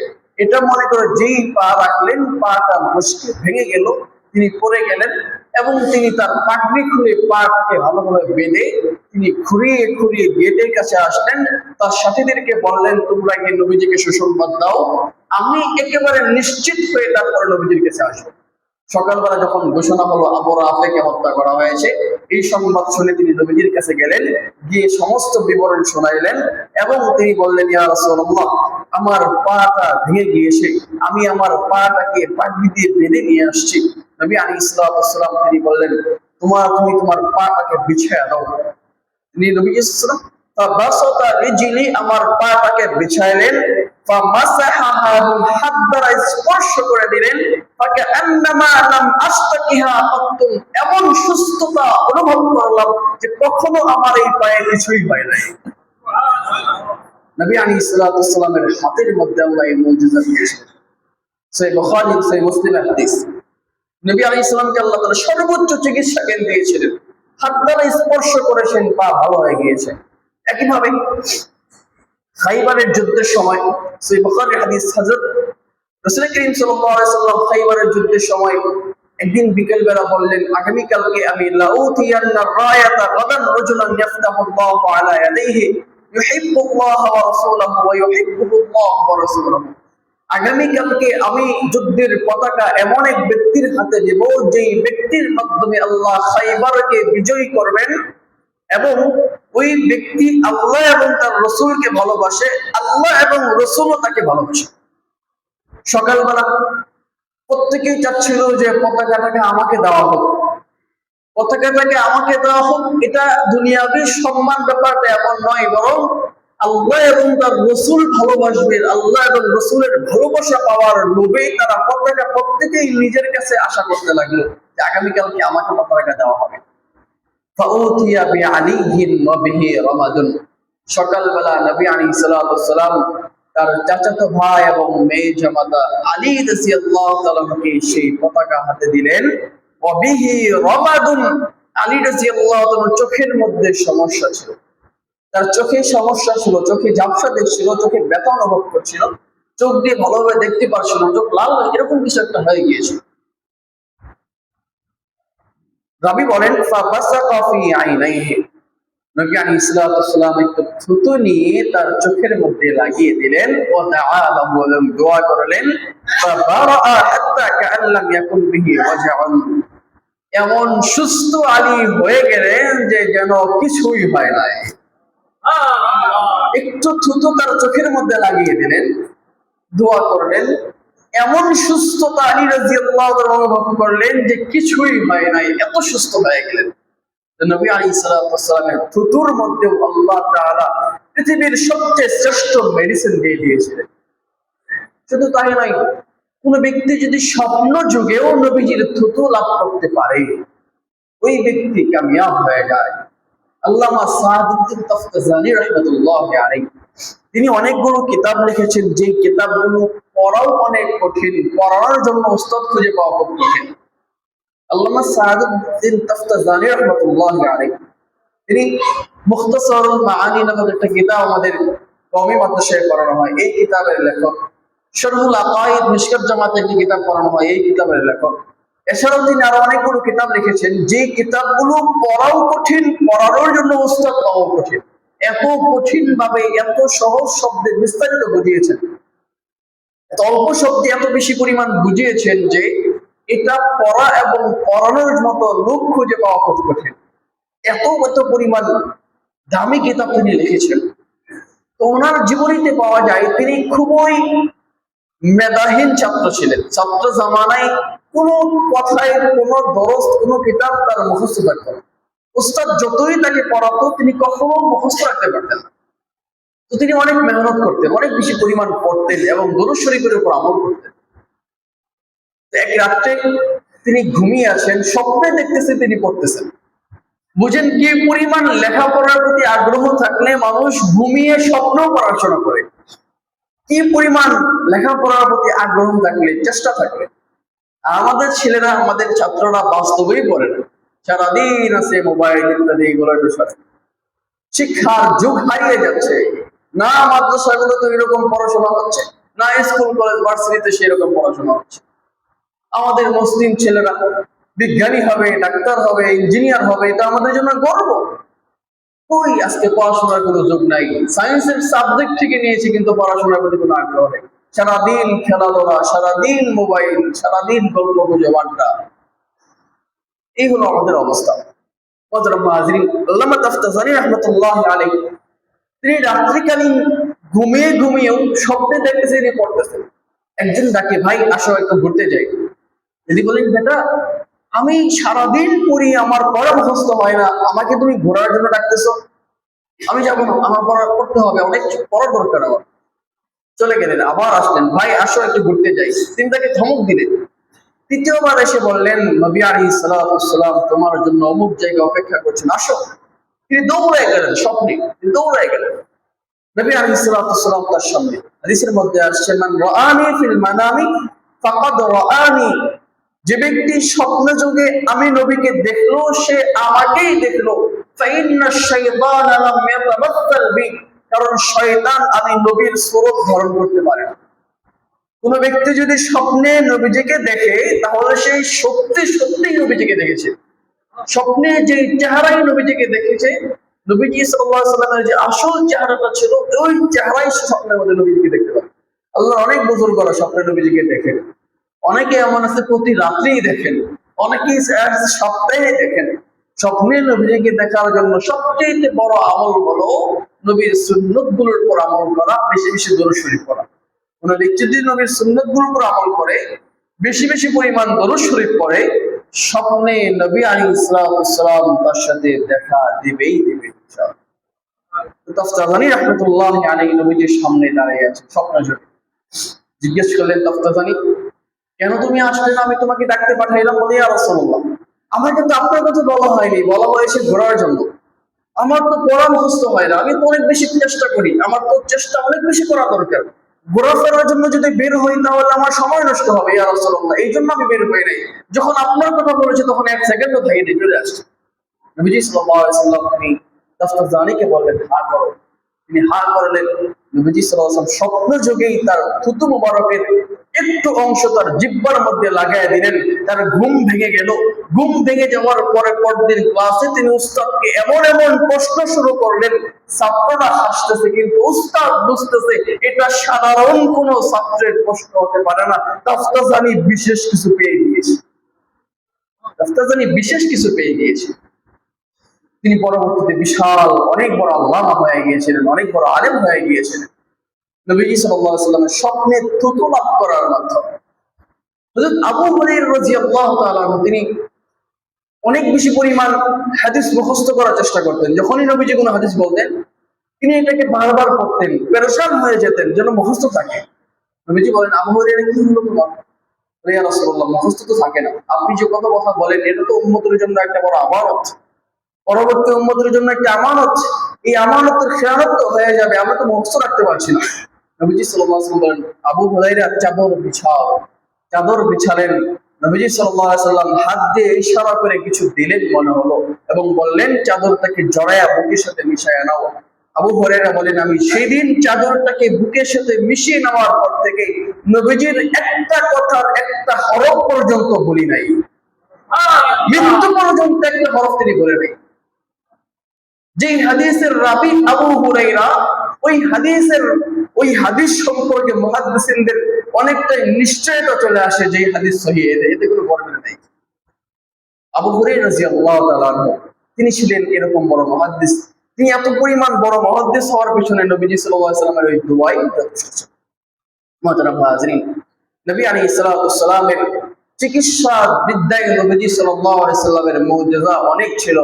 এটা মনে করে যেই পা রাখলেন পাটা মুশকে ভেঙে গেল, তিনি পড়ে গেলেন এবং তিনি তার পাগড়ি খুলে পাটাকে ভালোভাবে বেঁধে তিনি খুঁড়িয়ে খুঁড়িয়ে গেটের কাছে আসলেন। তার সাথীদেরকে বললেন, তোমরা গিয়ে নবীজিকে সুসংবাদ দাও, আমি একেবারে নিশ্চিত হয়ে তারপরে নবীজির কাছে আসবো। সকালবেলা যখন ঘোষণা হলো আবু রাফেকে হত্যা করা হয়েছে, এই সংবাদ শুনে তিনি নবীজির কাছে গেলেন, গিয়ে সমস্ত বিবরণ শোনাইলেন এবং তিনি বললেন, ইয়া রাসূলুল্লাহ, আমার পাটা ভেঙে গিয়েছে, আমি আমার পাটাকে পাগড়ি দিয়ে বেঁধে নিয়ে আসছি। নবী আলাইহিস সালাম তিনি বললেন, তুমি তোমার পাটাকে বিছায়া দাও। তিনি নবী সাল্লাল্লাহু আলাইহি ওয়াসাল্লাম রিজলি আমার পাটাকে বিছাইলেন, স্পর্শ করে দিলেন, এমন সুস্থতা অনুভব করলাম যে কখনো আমার এই পায়ে কিছুই হয় নাই। নবী আলাইহিস সালামের হাতের মধ্যে আল্লাহ এই মুজিজা দিয়েছেন। সহিহ বুখারী সহিহ মুসলিমের হাদিস। নবী আলাইহিস সালামকে আল্লাহ তাআলা সর্বোচ্চ চিকিৎসা জ্ঞান দিয়েছিলেন, হাত দ্বারা স্পর্শ করেছেন, পা ভালো হয়ে গিয়েছে। একইভাবে খাইবারের যুদ্ধের সময় সহিহ বুখারীর হাদিস, হযরত রাসূল করিম সাল্লাল্লাহু আলাইহি ওয়াসাল্লাম খাইবারের যুদ্ধের সময় একদিন বিকেল বেলা বললেন, আগামী কালকে আমি লাউতিয়ান্না রায়াতা গাদান রাজুলান ইফতাহুল্লাহু আলা ইয়াদাইহি ইউহিব্বুল্লাহ ওয়া রাসূলুহু ওয়া ইউহিব্বুহুল্লাহ ওয়া রাসূলুহু, আগামী কালকে আমি যুদ্ধের পতাকা এমন এক ব্যক্তির হাতে দেব যেই ব্যক্তির মাধ্যমে আল্লাহ খাইবারকে বিজয়ী করবেন এবং ওই ব্যক্তি আল্লাহ এবং তার রাসূলকে ভালোবাসে, আল্লাহ এবং রাসূলও তাকে ভালোবাসে। সকালবেলা প্রত্যেকেই চাচ্ছিল যে পতাকাটাকে আমাকে দেওয়া হোক, পতাকাটাকে আমাকে দেওয়া হোক। এটা দুনিয়াবি সম্মান ব্যাপারটা এমন নয়, বরং আল্লাহ এবং তার রাসূল ভালোবাসবেন, আল্লাহ এবং রাসূলের ভালোবাসা পাওয়ার লোভে তারা পতাকা প্রত্যেকেই নিজের কাছে আশা করতে লাগলো যে আগামীকালকে আমাকে পতাকা দেওয়া হবে। ফাউতিয়া বিআলিহিন ওয়া বিহি রামাদুন, সকালবেলা নবী আলাইহিস সালাম তার চাচাতো ভাই এবং মেয়ে জামাতা আলী রাদিয়াল্লাহু তাআলাকে সেই পতাকা হাতে দিলেন। ওয়া বিহি রামাদুন, আলী রাদিয়াল্লাহু তাআলার চোখের মধ্যে সমস্যা ছিল, তার চোখে সমস্যা ছিল, চোখে ঝাপসা দেখছিল, চোখে ব্যথা অনুভব করছিল, চোখ দিয়ে ভালোভাবে দেখতে পারছিল, চোখ লাল এরকম কিছু একটা হয়ে গিয়েছিল। রাবি বলেন, ফাবাসাকা ফি আইনাইহি, নবী আলাইহিস সালাম একটু থুতু নিয়ে তার চোখের মধ্যে লাগিয়ে দিলেন, ও তাআলা বলেন, দোয়া করলেন, ফাবারাআ হাত্তা কাআন লাম ইয়াকুন বিহি ওয়াজআন, এমন সুস্থ আলী হয়ে গেলেন যে যেন কিছুই হয় নাই। একটু থুতু তার চোখের মধ্যে লাগিয়ে দিলেন, দোয়া করলেন, এমন সুস্থতা আলী রাদিয়াল্লাহু তাআলা অনুভব করলেন যে কিছুই হয় নাই, এত সুস্থ হয়ে গেলেন। নবী আলাইহিস সালামের থুতুর মধ্যে আল্লাহ তাআলা পৃথিবীর সবচেয়ে শ্রেষ্ঠ মেডিসিন দিয়ে দিয়েছিলেন। শুধু তাই নয়, কোন ব্যক্তি যদি স্বপ্ন যুগেও নবীজির থুতু লাভ করতে পারে, ওই ব্যক্তি কামিয়াব হয়ে যায়। আল্লামা সাদউদ্দিন তাফতাজানী রাহমাতুল্লাহি আলাইহি, তিনি অনেকগুলো কিতাব লিখেছেন, যে কিতাবগুলো পড়াও অনেক কঠিন, পড়ার জন্য উস্তাদ খুঁজে পাওয়া খুব কঠিন। আল্লামা সাদউদ্দিন তাফতাজানী রাহমাতুল্লাহি আলাইহি, তিনি মুখতাসারুল মাআনি নামক একটা কিতাব আমাদের কওমি মাদ্রাসায় পড়ানো হয়, এই কিতাবের লেখক। শরহুল আকাইদ মিশকাত জামাতে একটি কিতাব পড়ানো হয়, এই কিতাবের লেখক। এছাড়াও তিনি আরো অনেকগুলো কিতাব লিখেছেন, যে কিতাবগুলো পড়াও কঠিন, পড়ানোর জন্য উস্তাদ পাওয়া কঠিন। এত কঠিন ভাবে এত সহজ শব্দে বিস্তারিত বুঝিয়েছেন, এত অল্প শব্দে এত বেশি পরিমাণ বুঝিয়েছেন যে এটা পড়া এবং পড়ানোর মতো লোক খুঁজে পাওয়া খুব কঠিন। এত পরিমাণ দামি কিতাব তিনি লিখেছেন। তো ওনার জীবনীতে পাওয়া যায় তিনি খুবই মেধাহীন ছাত্র ছিলেন। ছাত্র জামানায় কোনো কথায় কোনো দরস কোনো কিতাব তার মুখস্থ থাকতো না। উস্তাদ যতই তাকে পড়াতো তিনি কখনো মুখস্থ রাখতে পারতেন না। তো তিনি অনেক মেহনত করতেন, অনেক বেশি পরিমাণ পড়তেন এবং দুরূদ শরীফের উপর আমল করতেন। এক রাত্রে তিনি ঘুমিয়ে আছেন, স্বপ্নে দেখতেছেন তিনি পড়তেছেন। বুঝেন কি পরিমাণ লেখাপড়ার প্রতি আগ্রহ থাকলে মানুষ ঘুমিয়ে স্বপ্ন পড়াশোনা করে, কি কি পরিমাণ লেখাপড়ার প্রতি আগ্রহ থাকলে, চেষ্টা থাকলে। আর আমাদের ছেলেরা, আমাদের ছাত্ররা বাস্তবেই পড়ে না, সারাদিন আছে মোবাইল ইত্যাদি এগুলোর বিষয়ে। শিক্ষার যুগ হারিয়ে যাচ্ছে। না মাদ্রাসাগুলোতে এরকম পড়াশোনা হচ্ছে, না স্কুল কলেজ ভার্সিটিতে সেরকম পড়াশোনা হচ্ছে। আমাদের মুসলিম ছেলেরা বিজ্ঞানী হবে, ডাক্তার হবে, ইঞ্জিনিয়ার হবে, এটা আমাদের জন্য গর্ব। কই আজকে পড়াশোনার কোনো যোগ নাই। সায়েন্সের সাবজেক্ট থেকে নিয়েছি, কিন্তু পড়াশোনার প্রতি কোনো আগ্রহ নেই। সারাদিন খেলাধুলা, সারাদিন মোবাইল, সারাদিন গল্প গুজব, আড্ডা। এই হলো আমাদের অবস্থা। আল্লামা তাফতাজানী রাহমাতুল্লাহ আলাইহি, তিনি রাত্রিকালীন ঘুমিয়ে ঘুমিয়েও স্বপ্নে দেখতেছে তিনি পড়তেছেন। একজন ডাকে, ভাই আসো একটু ঘুরতে যাই। যদি বলেন, বেটা আমি সারাদিন পড়ি, আমার পড়া মুখস্থ হয় না, আমাকে তুমি ঘোরার জন্য ডাকতেছো? আমি যাবো না, আমার পড়া পড়তে হবে, অনেক পড়ার দরকার আমার। চলে গেলেন, আবার আসলেন, ভাই আসো একটু ঘুরতে যাই। তিনি তাকে ধমক দিলেন। তৃতীয়বার এসে বললেন, নবী আলাইহিস সালাতু ওয়াস সালাম তোমার জন্য অমুক জায়গায় অপেক্ষা করছেন, আসো। তিনি দৌড়ায় গেলেন, স্বপ্নে তিনি দৌড়ায় গেলেন নবী আলাইহিস সালাতু ওয়াস সালাম তার সামনে। হাদিসের মধ্যে আসছে, মান রাআনি ফিল মানামি ফাকাদ রাআনি, যে ব্যক্তি স্বপ্ন যোগে আমি নবীকে দেখলো, সে আমাকেই দেখলো। ফাইন্না শাইতানা লাম ইয়াতামাত্তাল বি, কারণ শয়তান আমি নবীর সুরত ধারণ করতে পারে না। কোন ব্যক্তি যদি স্বপ্নে নবীজিকে দেখে, তাহলে সেই সত্যি সত্যি নবীজিকে দেখেছে। স্বপ্নে যে চেহারাই নবীজিকে দেখেছে, নবীজি সাল্লাল্লাহু আলাইহি ওয়াসাল্লামের যে আসল চেহারাটা ছিল, ওই চেহারাই সে স্বপ্নের মধ্যে নবীজিকে দেখতে পারে। আল্লাহ অনেক বুজুর্গরা স্বপ্নে নবীজিকে দেখেন। অনেকে এমন আছে প্রতি রাত্রেই দেখেন, অনেকেই সপ্তাহে দেখেন। স্বপ্নে নবীজিকে দেখার জন্য সবচেয়ে বড় আমল হলো নবীর সুন্নত গুলোর উপর আমল করা, বেশি বেশি দরুদ শরীফ পড়া। কোন ব্যক্তি যদি নবীর সুন্নত গুলোর উপর আমল করে, বেশি বেশি পরিমাণ দরুদ শরীফ পড়ে, স্বপ্নে নবী আলাইহিস সালাম তার সাথে দেখা দিবেই দিবে ইনশাআল্লাহ। তাফতাজানী রাহমাতুল্লাহি আলাইহি নবীজির সামনে দাঁড়িয়ে আছে স্বপ্ন যোগে। জিজ্ঞেস করলেন, তাফতাজানী কেন তুমি আসলে না? আমি তোমাকে ডাকতে পাঠাইলাম। বলে, ইয়া রাসূলুল্লাহ আমাকে তো আপনার কথা বলা হয়নি, বলা হয়েছে ঘোরার জন্য। আমার তো পড়া মুখস্থ হয় না, আমি তো অনেক বেশি চেষ্টা করি, আমার তো চেষ্টা অনেক বেশি করা দরকার। ঘোরাফেরার জন্য যদি বের হই তাহলে আমার সময় নষ্ট হবে ইয়া রাসূলুল্লাহ, এই জন্য আমি বের হই নাই। যখন আপনার কথা বলেছে তখন এক সেকেন্ডও থাকিনি, চলে আসছে। নবীজি সাল্লাল্লাহু আলাইহি ওয়াসাল্লাম তিনি তাফতাজানীকে বললেন, হা করো। তিনি হা করলেন। নবীজি সাল্লাল্লাহু আলাইহি ওয়াসাল্লাম স্বপ্ন যোগেই তার থুতু মুবারকের একটু অংশ তার জিহ্বার মধ্যে লাগায় দিলেন। তার ঘুম ভেঙে গেল। ঘুম ভেঙে যাওয়ার পরে পরদিন ক্লাসে তিনি উস্তাদকে এমন এমন প্রশ্ন শুরু করলেন, ছাত্ররা হাসতেছে, কিন্তু উস্তাদ বুঝতেছে এটা সাধারণ কোন ছাত্রের প্রশ্ন হতে পারে না। তাফতাজানী বিশেষ কিছু পেয়ে গিয়েছে। তাফতাজানী বিশেষ কিছু পেয়ে গিয়েছে। তিনি পরবর্তীতে বিশাল অনেক বড় আল্লামা হয়ে গিয়েছিলেন, অনেক বড় আলেম হয়ে গিয়েছিলেন নবীজি সাল্লাল্লাহু আলাইহি ওয়াসাল্লামের স্বপ্নে থুতু লাভ করার মাধ্যমে। হযরত আবু হুরায়রা রাদিয়াল্লাহু তাআলা তিনি অনেক বেশি পরিমাণ হাদিস মুখস্থ করার চেষ্টা করতেন। যখনই নবীজি কোনো হাদিস বলতেন, তিনি এটাকে বারবার পড়তেন, পেরেশান হয়ে যেতেন যেন মুখস্থ থাকে। নবীজি বলেন, আবু হুরায়রা কি হলো তোমার? ইয়া রাসূলুল্লাহ মুখস্থ তো থাকে না। আপনি যে কত কথা বলেন, এটা তো উম্মতের জন্য একটা বড় আমানত, পরবর্তী উম্মতের জন্য একটা আমানত। এই আমানতের খেয়ানত তো হয়ে যাবে, আমরা তো মুখস্থ রাখতে পারছি না। নবীজি সাল্লাল্লাহু আলাইহি ওয়াসাল্লাম বলেন, আবু হুরায়রা চাদর বিছাও। চাদর বিছালেন। নবীজি সাল্লাল্লাহু আলাইহি ওয়াসাল্লাম হাত দিয়ে ইশারা করে কিছু দিলেন মনে হলো, এবং বললেন চাদরটাকে জড়ায়া বুকের সাথে মিশায়া নাও। আবু হুরায়রা বলেন, আমি সেই দিন চাদরটাকে বুকের সাথে মিশিয়ে নেওয়ার পর থেকে নবীজির একটা কথার একটা হরফ পর্যন্ত বলি নাই। মৃত্যু পর্যন্ত একটা হরফ তিনি বলে নাই। যে হাদিসের রাবি আবু হুরায়রা, ওই হাদিস সম্পর্কে মুহাদ্দিসিনদের অনেকটাই নিশ্চয়তা চলে আসে যে হাদিস সহিহ, এতে কোনো গড়বড় নেই। আবু হুরায়রা রাদিয়াল্লাহু তাআলা আনহু তিনি ছিলেন এরকম বড় মুহাদ্দিস। তিনি এত পরিমাণ বড় মুহাদ্দিস হওয়ার পিছনে নবীজি সাল্লাল্লাহু আলাইহি ওয়াসাল্লামের ওই দুআই যথেষ্ট ছিল। মুহতারাম হাজিরিন, নবী আলাইহিস সালাতু ওয়াস সালামের চিকিৎসা বিদ্যায় নবীজি সাল্লাল্লাহু আলাইহি ওয়াসাল্লামের মুজিজা অনেক ছিল,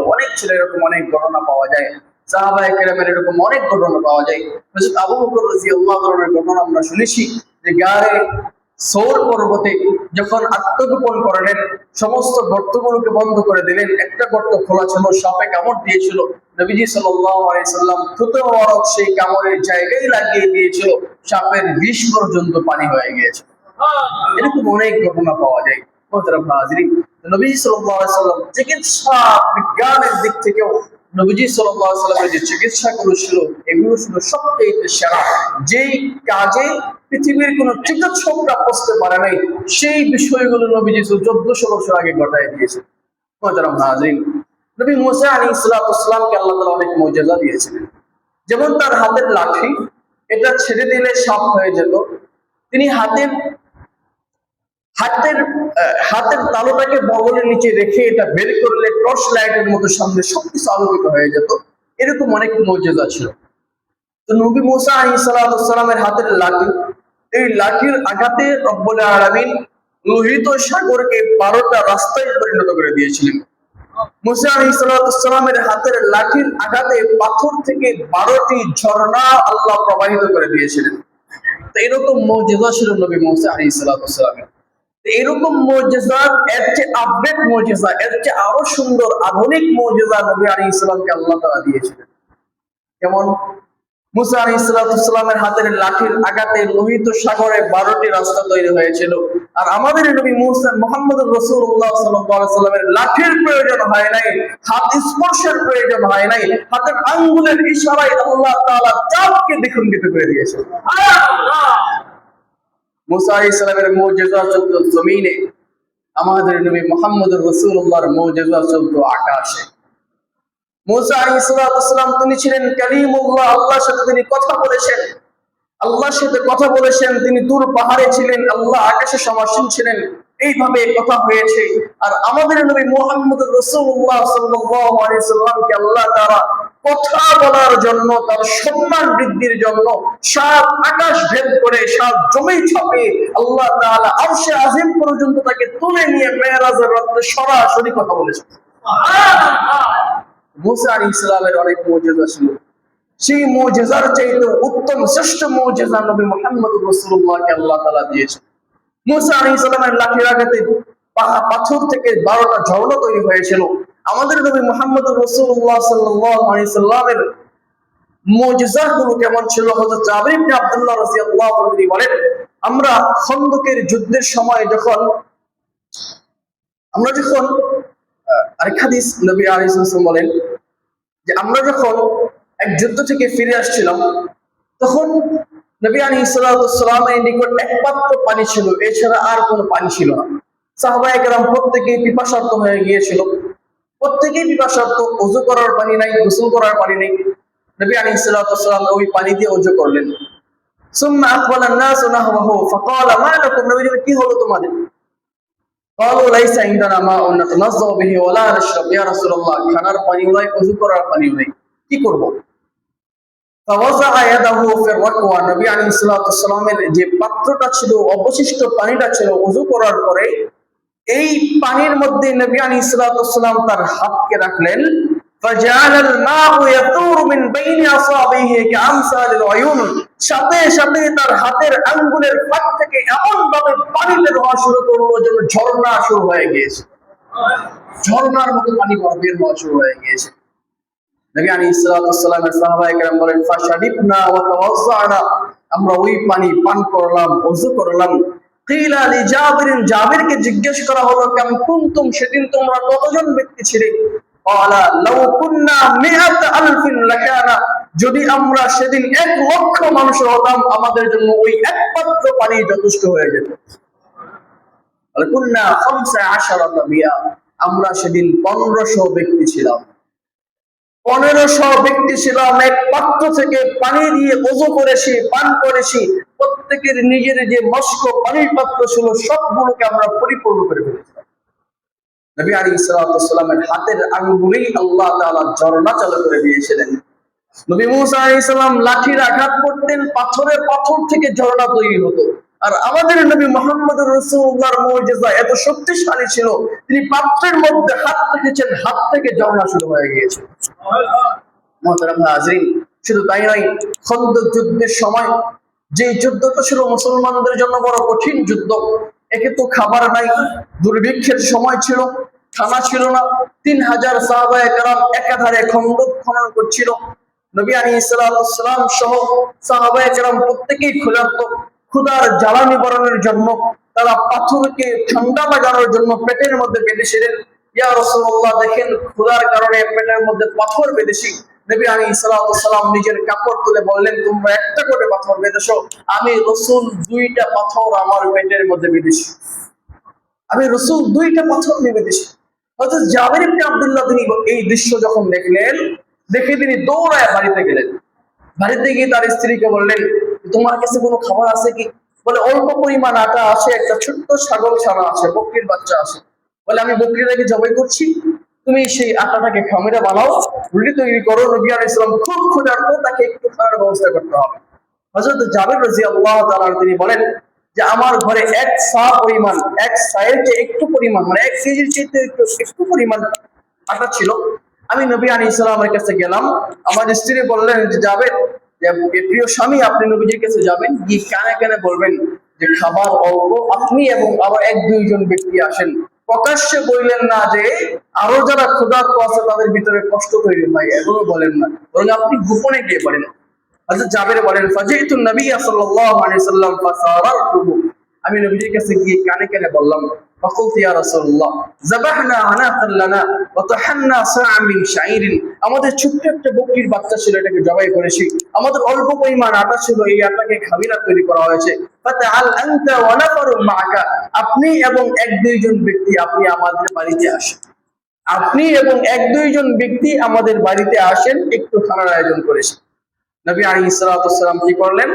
এরকম অনেক ঘটনা পাওয়া যায়। সাহাবায়ে কেরামের এরকম অনেক ঘটনা পাওয়া যায়। হযরত আবু বকর রাদিয়াল্লাহু তাআলার ঘটনা আমরা শুনেছি যে গারে সৌর পর্বতে যখন আত্মগোপন করলেন, সমস্ত গর্তগুলোকে বন্ধ করে দিলেন, একটা গর্ত খোলা ছিল, সাপে কামড় দিয়েছিল, নবীজি সাল্লাল্লাহু আলাইহি সাল্লাম থুতু মোবারক সেই কামড়ের জায়গায় লাগিয়ে দিয়েছিল, সাপের বিষ পর্যন্ত পানি হয়ে গিয়েছে। এরকম অনেক ঘটনা পাওয়া যায়। মোহতারাম হাজিরিন, নবীজি সাল্লাল্লাহু আলাইহি সাল্লাম চিকিৎসা বিজ্ঞানের দিক থেকেও নবীজি সাল্লাল্লাহু আলাইহি সাল্লামের যে চিকিৎসাগুলো ছিল, এগুলো ছিল সবচেয়ে সেরা। যেই কাজে পৃথিবীর কোন চিকিৎসকরা বুঝতে পারে নাই, সেই বিষয়গুলো নবীজি 1400 বছর আগে ঘটায় দিয়েছেন। মোহতারাম হাজিরিন, নবী মুসা আলাইহিস সালামকে আল্লাহ তাআলা অনেক মুজিজা দিয়েছিলেন। যেমন তার হাতের লাঠি, এটা ছেড়ে দিলে সাপ হয়ে যেত। তিনি হাতের তালুটাকে বগলের নিচে রেখে এটা বের করলে টর্চ লাইটের মতো সামনে সবকিছু আলোকিত হয়ে যেত। এরকম অনেক মুজিজা ছিল। তো নবী মুসা আলাইহিস সালামের হাতের লাঠি, এই লাঠির আঘাতে রব্বুল আলামিন লোহিত সাগরকে 12টা রাস্তায় পরিণত করে দিয়েছিলেন। মুসা আলাইহিস সালামের হাতের লাঠির আঘাতে পাথর থেকে 12টি ঝর্ণা আল্লাহ প্রবাহিত করে দিয়েছিলেন। তো এরকম মুজিজা ছিল নবী মুসা আলাইহিস সালামের। এরকম মুজিজার এর চেয়ে আপডেট মুজিজা, এর চেয়ে আরো সুন্দর আধুনিক মুজিজা নবী আলাইহিস সালামকে আল্লাহ তাআলা দিয়েছিলেন। যেমন মুসা আলাইহিস সালামের হাতের লাঠির আঘাতে লোহিত সাগরে 12টি রাস্তা তৈরি হয়েছিল। আর আমাদের নবী মুসা মুহাম্মদুর রাসূলুল্লাহ সাল্লাল্লাহু আলাইহি সাল্লামের লাঠির প্রয়োজন হয় নাই, হাত স্পর্শের প্রয়োজন হয় নাই, হাতের আঙ্গুলের ইশারায় আল্লাহ তাআলা চাঁদকে দ্বিখণ্ডিত করে দিয়েছেন। মুসা আলাইহিস সালামের মুজিজা চলতো জমিনে, আমাদের নবী মুহাম্মদুর রাসূলুল্লাহর মুজিজা চলতো আকাশে। মুসা আলাইহিস সালাম তিনি ছিলেন কালিমুল্লাহ, আল্লাহর সাথে তিনি কথা বলেছেন, আল্লাহর সাথে কথা বলেছেন। তিনি দূর পাহাড়ে ছিলেন, আল্লাহ আকাশে সমাসীন ছিলেন, এইভাবে কথা হয়েছে। আর আমাদের নবী মুহাম্মদুর রাসূলুল্লাহ সাল্লাল্লাহু আলাইহি সাল্লামকে আল্লাহ তাআলা কথা বলার জন্য, তার সম্মান বৃদ্ধির জন্য 7 আকাশ ভেদ করে 7 জমি ছাপে আল্লাহ তাআলা আরশে আজিম পর্যন্ত তাকে তুলে নিয়ে মেরাজের রাতে সরাসরি কথা বলেছেন। মুসা আলাইহিস সালামের অনেক মুজিজা ছিল। সেই মুজিজার চাইতে উত্তম শ্রেষ্ঠ মুজিজা নবী মুহাম্মদুর রাসূলুল্লাহকে আল্লাহ তাআলা দিয়েছেন। মুসা আলাইহিস সালামের লাঠির আঘাতে পাথর থেকে 12টা ঝর্ণা তৈরি হয়েছিল। আমাদের নবী মুহাম্মদুর রাসূলুল্লাহ সাল্লাল্লাহু আলাইহি সাল্লামের মুজিজাগুলো কেমন ছিল? হযরত জাবির ইবনে আব্দুল্লাহ রাদিয়াল্লাহু আনহু বলেন, আমরা খন্দকের যুদ্ধের সময় যখন আরেক হাদিস নবী আলাইহিস সালাম বলেন যে আমরা যখন এক যুদ্ধ থেকে ফিরে আসছিলাম, তখন নবী আলাইহিস সালামের নিকট এক পাত্র পানি ছিল, এছাড়া আর কোনো পানি ছিল না। সাহাবায়ে কেরাম প্রত্যেকেই পিপাসার্ত হয়ে গিয়েছিল, প্রত্যেকেই পিপাসার্ত, ওযু করার পানি নাই, গোসল করার পানি নেই। নবী আলাইহিস সালাম ওই পানি দিয়ে ওযু করলেন। সুম্মা আকবালা الناس نحوه فقال ما لكم, নবী কি হলো তোমাদের? قالوا ليس عندنا ماء نتنظف به ولا نشرب يا رسول الله, খানার পানি নাই, ওযু করার পানি নাই, কি করব? فوضع يده في الركوة, নবী আলাইহিস সালামের যে পাত্রটা ছিল, অবশিষ্ট পানিটা ছিল ওযু করার পরে, এই পানির মধ্যে নবী আলাইহিস সালাম তার হাতকে রাখলেন। فجعل الماء يثور من بين اصابعه كامثال العيون, সাথে সাথে তার হাতের আঙ্গুলের ফাঁক থেকে এমন ভাবে পানি বের হওয়া শুরু করলো যেন ঝর্ণা শুরু হয়ে গিয়েছে, ঝর্ণার মতো পানি বের হওয়া শুরু হয়ে গিয়েছে। নবী আলাইহিস সালামের সাহাবায়ে কেরাম বলেন, ফাশারিবনা ওয়া তাওয়াজ্জানা, আমরা ওই পানি পান করলাম, ওযু করলাম। কিলা লি জাবির, জাবিরকে জিজ্ঞেস করা হলো, কেমন কুনতুম, সেদিন তোমরা কতজন ব্যক্তি ছিলে? ক্বালা লাউ কুননা মিআত আলফিন লাকানা, যদি আমরা সেদিন 1 লক্ষ মানুষ হতাম, আমাদের জন্য ওই এক পাত্র পানি যথেষ্ট হয়ে যেত। আর কুননা 15 মিয়া, আমরা সেদিন 1500 ব্যক্তি ছিলাম। 1500 ব্যক্তি ছিলাম, এক পাত্র থেকে পানি দিয়ে ওযু করেছি, পান করেছি। প্রত্যেকের নিজের যে মস্ক পানির পাত্র ছিল, সবগুলোকে আমরা পরিপূর্ণ করে ফেলেছিলাম। নবী আলাইহিস সালামের হাতের আঙ্গুলেই আল্লাহ তাআলা ঝর্ণা চালু করে দিয়েছিলেন। নবী মুসা আলাইহিস সালাম লাঠির আঘাত করতেন, পাথর থেকে ঝর্ণা তৈরি হতো। আর আমাদের নবী মুহাম্মদুর রাসূলুল্লাহর মুজিজা এত শক্তিশালী ছিল, তিনি পাত্রের মধ্যে হাত রেখেছেন, হাত থেকে ঝর্ণা শুরু হয়ে গিয়েছে। মুহতারাম হাজিরিন, শুধু তাই নয়, খন্দক যুদ্ধের সময় যে যুদ্ধটা ছিল মুসলমানদের জন্য বড় কঠিন যুদ্ধ। একে তো খাবার নাই, দুর্ভিক্ষের সময় ছিল, খানা ছিল না। 3000 সাহাবায়ে কেরাম একাধারে খন্দক খনন করছিল। নবী আলাইহিস সালাম সহ সাহাবায়ে কেরাম প্রত্যেকেই ক্ষুধার্ত। ক্ষুধার জ্বালা নিবারণের জন্য তারা পাথরকে ঠান্ডা লাগানোর জন্য পেটের মধ্যে বেঁধেছিলেন। ইয়া রাসূলুল্লাহ, দেখেন ক্ষুধার কারণে পেটের মধ্যে পাথর বেঁধেছি। নবী আলাইহিস সালাম নিজের কাপড় তুলে বললেন, তোমরা একটা করে পাথর বেঁধেছো, আমি রাসূল 2টা পাথর আমার পেটের মধ্যে বেঁধেছি। আমি রাসূল 2টা পাথর নিয়ে বেঁধেছি। হযরত জাবের ইবনে আব্দুল্লাহ তিনি এই দৃশ্য যখন দেখলেন, দেখে তিনি দৌড়ায় বাড়িতে গেলেন। বাড়িতে গিয়ে তার স্ত্রীকে বললেন, তোমার কাছে কোনো খাবার আছে কি? বলে, অল্প পরিমাণ আটা আছে, একটা ছোট্ট ছাগল ছানা আছে, বকরির বাচ্চা আছে। বলে, আমি বকরিটাকে জবাই করছি, তুমি সেই আটাটাকে খামিরা বানাও, রুটি তৈরি করো। নবী আলাইহিস সালাম খুব ক্ষুধার্ত, তাকে একটু খাওয়ার ব্যবস্থা করতে হবে। হযরত জাবের রাদিয়াল্লাহু তাআলা তিনি বলেন যে আমার ঘরে এক সা পরিমাণ, এক সায়ের চেয়ে একটু পরিমাণ, মানে 1 কেজির চেয়ে একটু পরিমাণ আটা ছিল। আমি নবী আলাইহিস সালামের কাছে গেলাম। আমার স্ত্রী বললেন যে যাবেন, যে প্রিয় স্বামী, আপনি নবীজির কাছে যাবেন, গিয়ে কানে কানে বলবেন যে খাবার অল্প, আপনি এবং আবার 1-2 জন ব্যক্তি আসেন। প্রকাশ্যে বললেন না যে আরো যারা ক্ষুধার্ত আছে তাদের ভিতরে কষ্ট তৈরি হয়, এগুলো বলেন না, বরং আপনি গোপনে গিয়ে বলেন। হযরত জাবের বলেন, ফাজিতুন নবী সাল্লাল্লাহু আলাইহি সাল্লাম ফাসারাতুহু, আমি নবীজির কাছে গিয়ে কানে কানে বললাম, ফাকুলতু ইয়া রাসূলুল্লাহ যাবাহনা আনাকাল লানা ওয়া তাহান্না সা'a মিন শাইরিন, আমাদের ছোট্ট একটা বকরির বাচ্চা ছিল, এটাকে জবাই করেছি। আমাদের অল্প পরিমাণ আটা ছিল, এই আটাকে খামিরা তৈরি করা হয়েছে। ফাতাআল আনতা ওয়া নাফারু মা'আকা, আপনি এবং 1-2 জন ব্যক্তি আপনি আমাদের বাড়িতে আসেন, আপনি এবং 1-2 জন ব্যক্তি আমাদের বাড়িতে আসেন, একটু খানার আয়োজন করেছি। নবী আলাইহিস সালাম কি করলেন?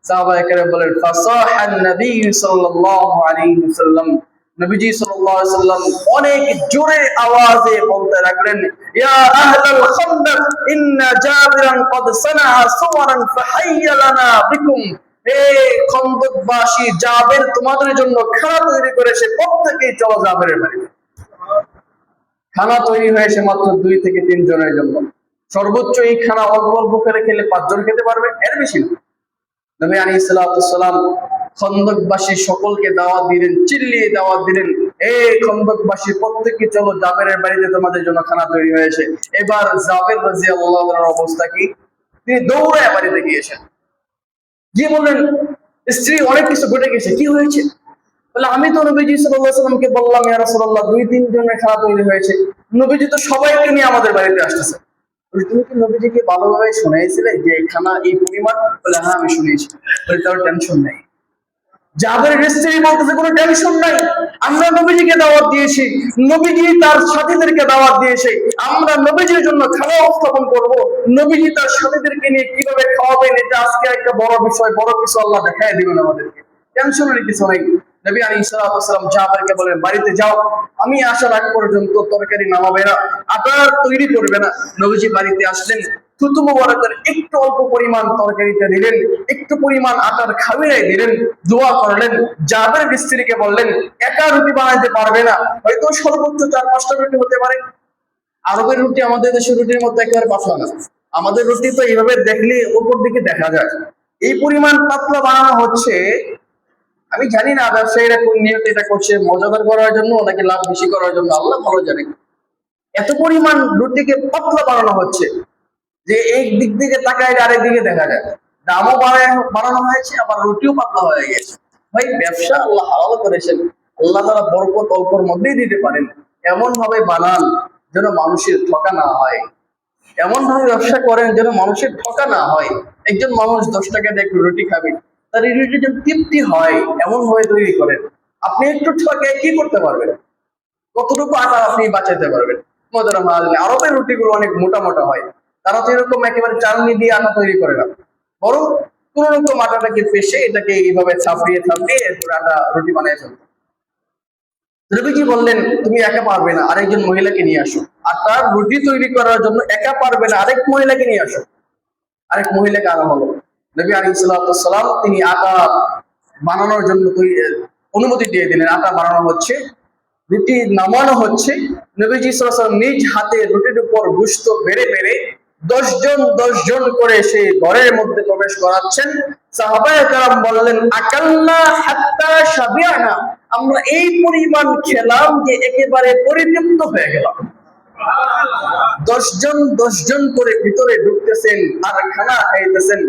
সাহাবায়ে কেরাম বলেন, ফাসাহান নবী সাল্লাল্লাহু আলাইহি ওয়াসাল্লাম, নবীজি সাল্লাল্লাহু আলাইহি ওয়াসাল্লাম অনেক জোরে আওয়াজে বলতে লাগলেন, ইয়া আহলাল খান্দক ইন্না জাবিরান ক্বাদ সানাআ সুওয়ারান ফাহাইয়া লানা বিকুম, হে খন্দকবাসী, জাবের তোমাদের জন্য খানা তৈরি করেছে, প্রত্যেকেই চলো জাবেরের বাড়িতে। খানা তৈরি হয়েছে মাত্র 2 থেকে 3 জনের জন্য। সর্বোচ্চ এই খানা অল্প অল্প করে খেলে 5 জন খেতে পারবে, এর বেশি না। নবী আলাইহিস সালাম খন্দকবাসী সকলকে দাওয়াত দিলেন, চিল্লিয়ে দাওয়াত দিলেন, এই খন্দকবাসী প্রত্যেককে চলো জাবেরের বাড়িতে, তোমাদের জন্য খানা তৈরি হয়েছে। এবার জাবের রাদিয়াল্লাহু আনহুর অবস্থা কি? তিনি দৌড়ে বাড়িতে গিয়েছেন, গিয়ে বললেন, স্ত্রী, অনেক কিছু ঘটে গেছে, কি হয়েছে? বলে, আমি তো নবীজি সাল্লাল্লাহু আলাইহি ওয়াসাল্লামকে বললাম, ইয়া রাসূলুল্লাহ 2-3 জনের খানা তৈরি হয়েছে, নবীজি তো সবাইকে নিয়ে আমাদের বাড়িতে আসতেছে। বলে, তুমি কি নবীজিকে ভালোভাবে শুনাইছিলে যে খানা এই পরিমাণ? বলে, হ্যাঁ আমি শুনিয়েছি। বলে, তার টেনশন নেই। জাবের স্ত্রী বলতেছে, কোনো টেনশন নাই, আমরা নবীজিকে দাওয়াত দিয়েছি, নবীজি তার সাথীদেরকে দাওয়াত দিয়েছে, আমরা নবীজির জন্য খানা উপস্থাপন করব, নবীজি তার সাথীদেরকে নিয়ে কিভাবে খাওয়াবেন, এটা আজকে একটা বড় বিষয়, বড় কিছু আল্লাহ দেখায় দিবেন আমাদেরকে, টেনশনের কিছু নাই। নবী আলাইহিস সালাম জাবেরকে বলেন, বাড়িতে যাও, আমি আসার আগ পর্যন্ত তরকারি নামাবে না, আটা তৈরি করবে না। নবীজি বাড়িতে আসলেন, থুতু মুবারকের একটু অল্প পরিমাণ তরকারিতে দিলেন, একটু পরিমাণ আটার খামিরায় দিলেন, দোয়া করলেন। জাবের স্ত্রীকে বললেন, একা রুটি বানাইতে পারবে না, হয়তো সর্বোচ্চ 4-5টা রুটি হতে পারে। আরবের রুটি আমাদের দেশের রুটির মধ্যে একেবারে পাতলা না, আমাদের রুটি তো এইভাবে দেখলে উপর দিকে দেখা যায়, এই পরিমাণ পাতলা বানানো হচ্ছে। আমি জানি না ব্যবসায়ীরা কোন নিয়তে এটা করছে, মজাদার করার জন্য নাকি লাভ বেশি করার জন্য, আল্লাহ ভালো জানে। এত পরিমাণ রুটিকে পাতলা বানানো হচ্ছে যে এই দিক থেকে তাকায় আরেক দিকে দেখা যায়, দামও বাড়ানো হয়েছে, আবার রুটিও পাতলা হয়ে গেছে। ভাই, ব্যবসা আল্লাহ হালাল করেছেন, আল্লাহ তাআলা বরকত অল্পর মধ্যেই দিতে পারেন। এমন ভাবে বানান যেন মানুষের ঠকা না হয়, এমন ভাবে ব্যবসা করেন যেন মানুষের ঠকা না হয়। একজন মানুষ 10 টাকা দিয়ে একটু রুটি খাবে, তার এই রুটি যেন তৃপ্তি হয়, এমন ভাবে তৈরি করেন। আপনি একটু ঠকে কি করতে পারবেন? কতটুকু আটা আপনি বাঁচাতে পারবেন? আরবের রুটিগুলো অনেক মোটা মোটা হয়, তারা তো এরকম একেবারে চালনি দিয়ে আটা তৈরি করে না, বরং কোন রকম আটাটাকে পেশে এটাকে এইভাবে ছাপিয়ে এরপর আটা রুটি বানিয়ে ফেলবে। নবীজি বললেন, তুমি একা পারবে না, আরেকজন মহিলাকে নিয়ে আসো। আটা রুটি তৈরি করার জন্য একা পারবে না, আরেক মহিলাকে নিয়ে আসো। আরেক মহিলাকে আনা হলো। নবী আলাইহিস সালাম তিনি আটা বানানোর জন্য অনুমতি দিয়ে দিলেন। আটা বানানো হচ্ছে, রুটি নামানো হচ্ছে। নবীজি সাল্লাল্লাহু আলাইহি ওয়াসাল্লাম নিজ হাতে রুটির উপর গোশত বেড়ে বেড়ে 10 জন করে সেই ঘরের মধ্যে প্রবেশ করাচ্ছেন। সাহাবায়ে কেরাম বললেন, আকালনা হাত্তা শাবিআনা, আমরা এই পরিমাণ খেলাম যে একেবারে পরিতৃপ্ত হয়ে গেলাম। 10 জন করে ভিতরে ঢুকতেছেন আর খানা খাইতেছেন।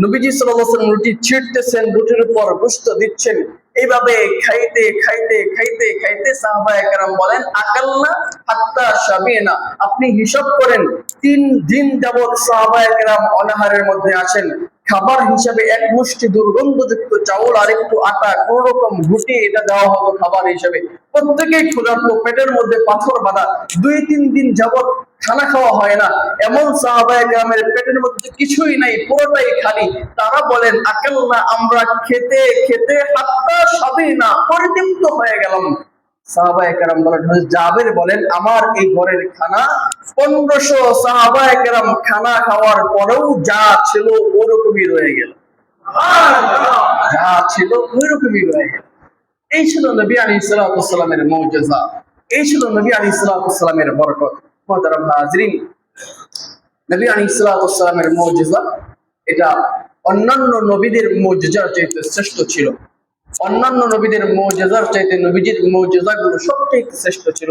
নবীজি সাল্লাল্লাহু আলাইহি ওয়াসাল্লাম রুটি ছিটতেছেন, রুটির উপর গোশত দিচ্ছেন। এইভাবে খাইতে খাইতে খাইতে খাইতে সাহাবায়ে কেরাম বলেন, আকালনা হাত্তা শাবিনা, আপনি হিসাব করেন 3 দিন যাবত সাহাবায়ে কেরাম অনাহারের মধ্যে আছেন। খাবার হিসাবে এক মুষ্টি দুর্গন্ধযুক্ত চাউল আর একটু আটা, কোন রকম ঘুটে এটা দেওয়া হতো খাবার হিসাবে। প্রত্যেকেই ক্ষুধার্ত, পেটের মধ্যে পাথর বাঁধা, 2-3 দিন যাবত খানা খাওয়া হয় না। এমন সাহাবায়ে কেরামের পেটের মধ্যে কিছুই নাই, পুরোটাই খালি। তারা বলেন, আকালনা, আমরা খেতে খেতে হাত্তা শাবিনা, পরিতৃপ্ত হয়ে গেলাম। সাহাবায়ে কেরাম বলেন, জাবের বলেন, আমার এই ঘরের খানা 1500 সাহাবায়ে কেরাম খানা খাওয়ার পরেও যা ছিল ওরকমই রয়ে গেল, যা ছিল ওইরকমই রয়ে গেল। এই ছিল নবী আলাইহিস সালাতু ওয়াস সালামের মুজিজা, এই ছিল নবী আলাইহিস সালাতু ওয়াস সালামের বরকত। মুহতারাম হাজিরিন, নবী আলাইহিস সালাতু ওয়াস সালামের মুজিজা এটা অন্যান্য নবীদের মুজিজার চাইতে শ্রেষ্ঠ ছিল। অন্যান্য নবীদের মুজিজার চাইতে নবীজির মুজিজাগুলো সবচেয়ে শ্রেষ্ঠ ছিল।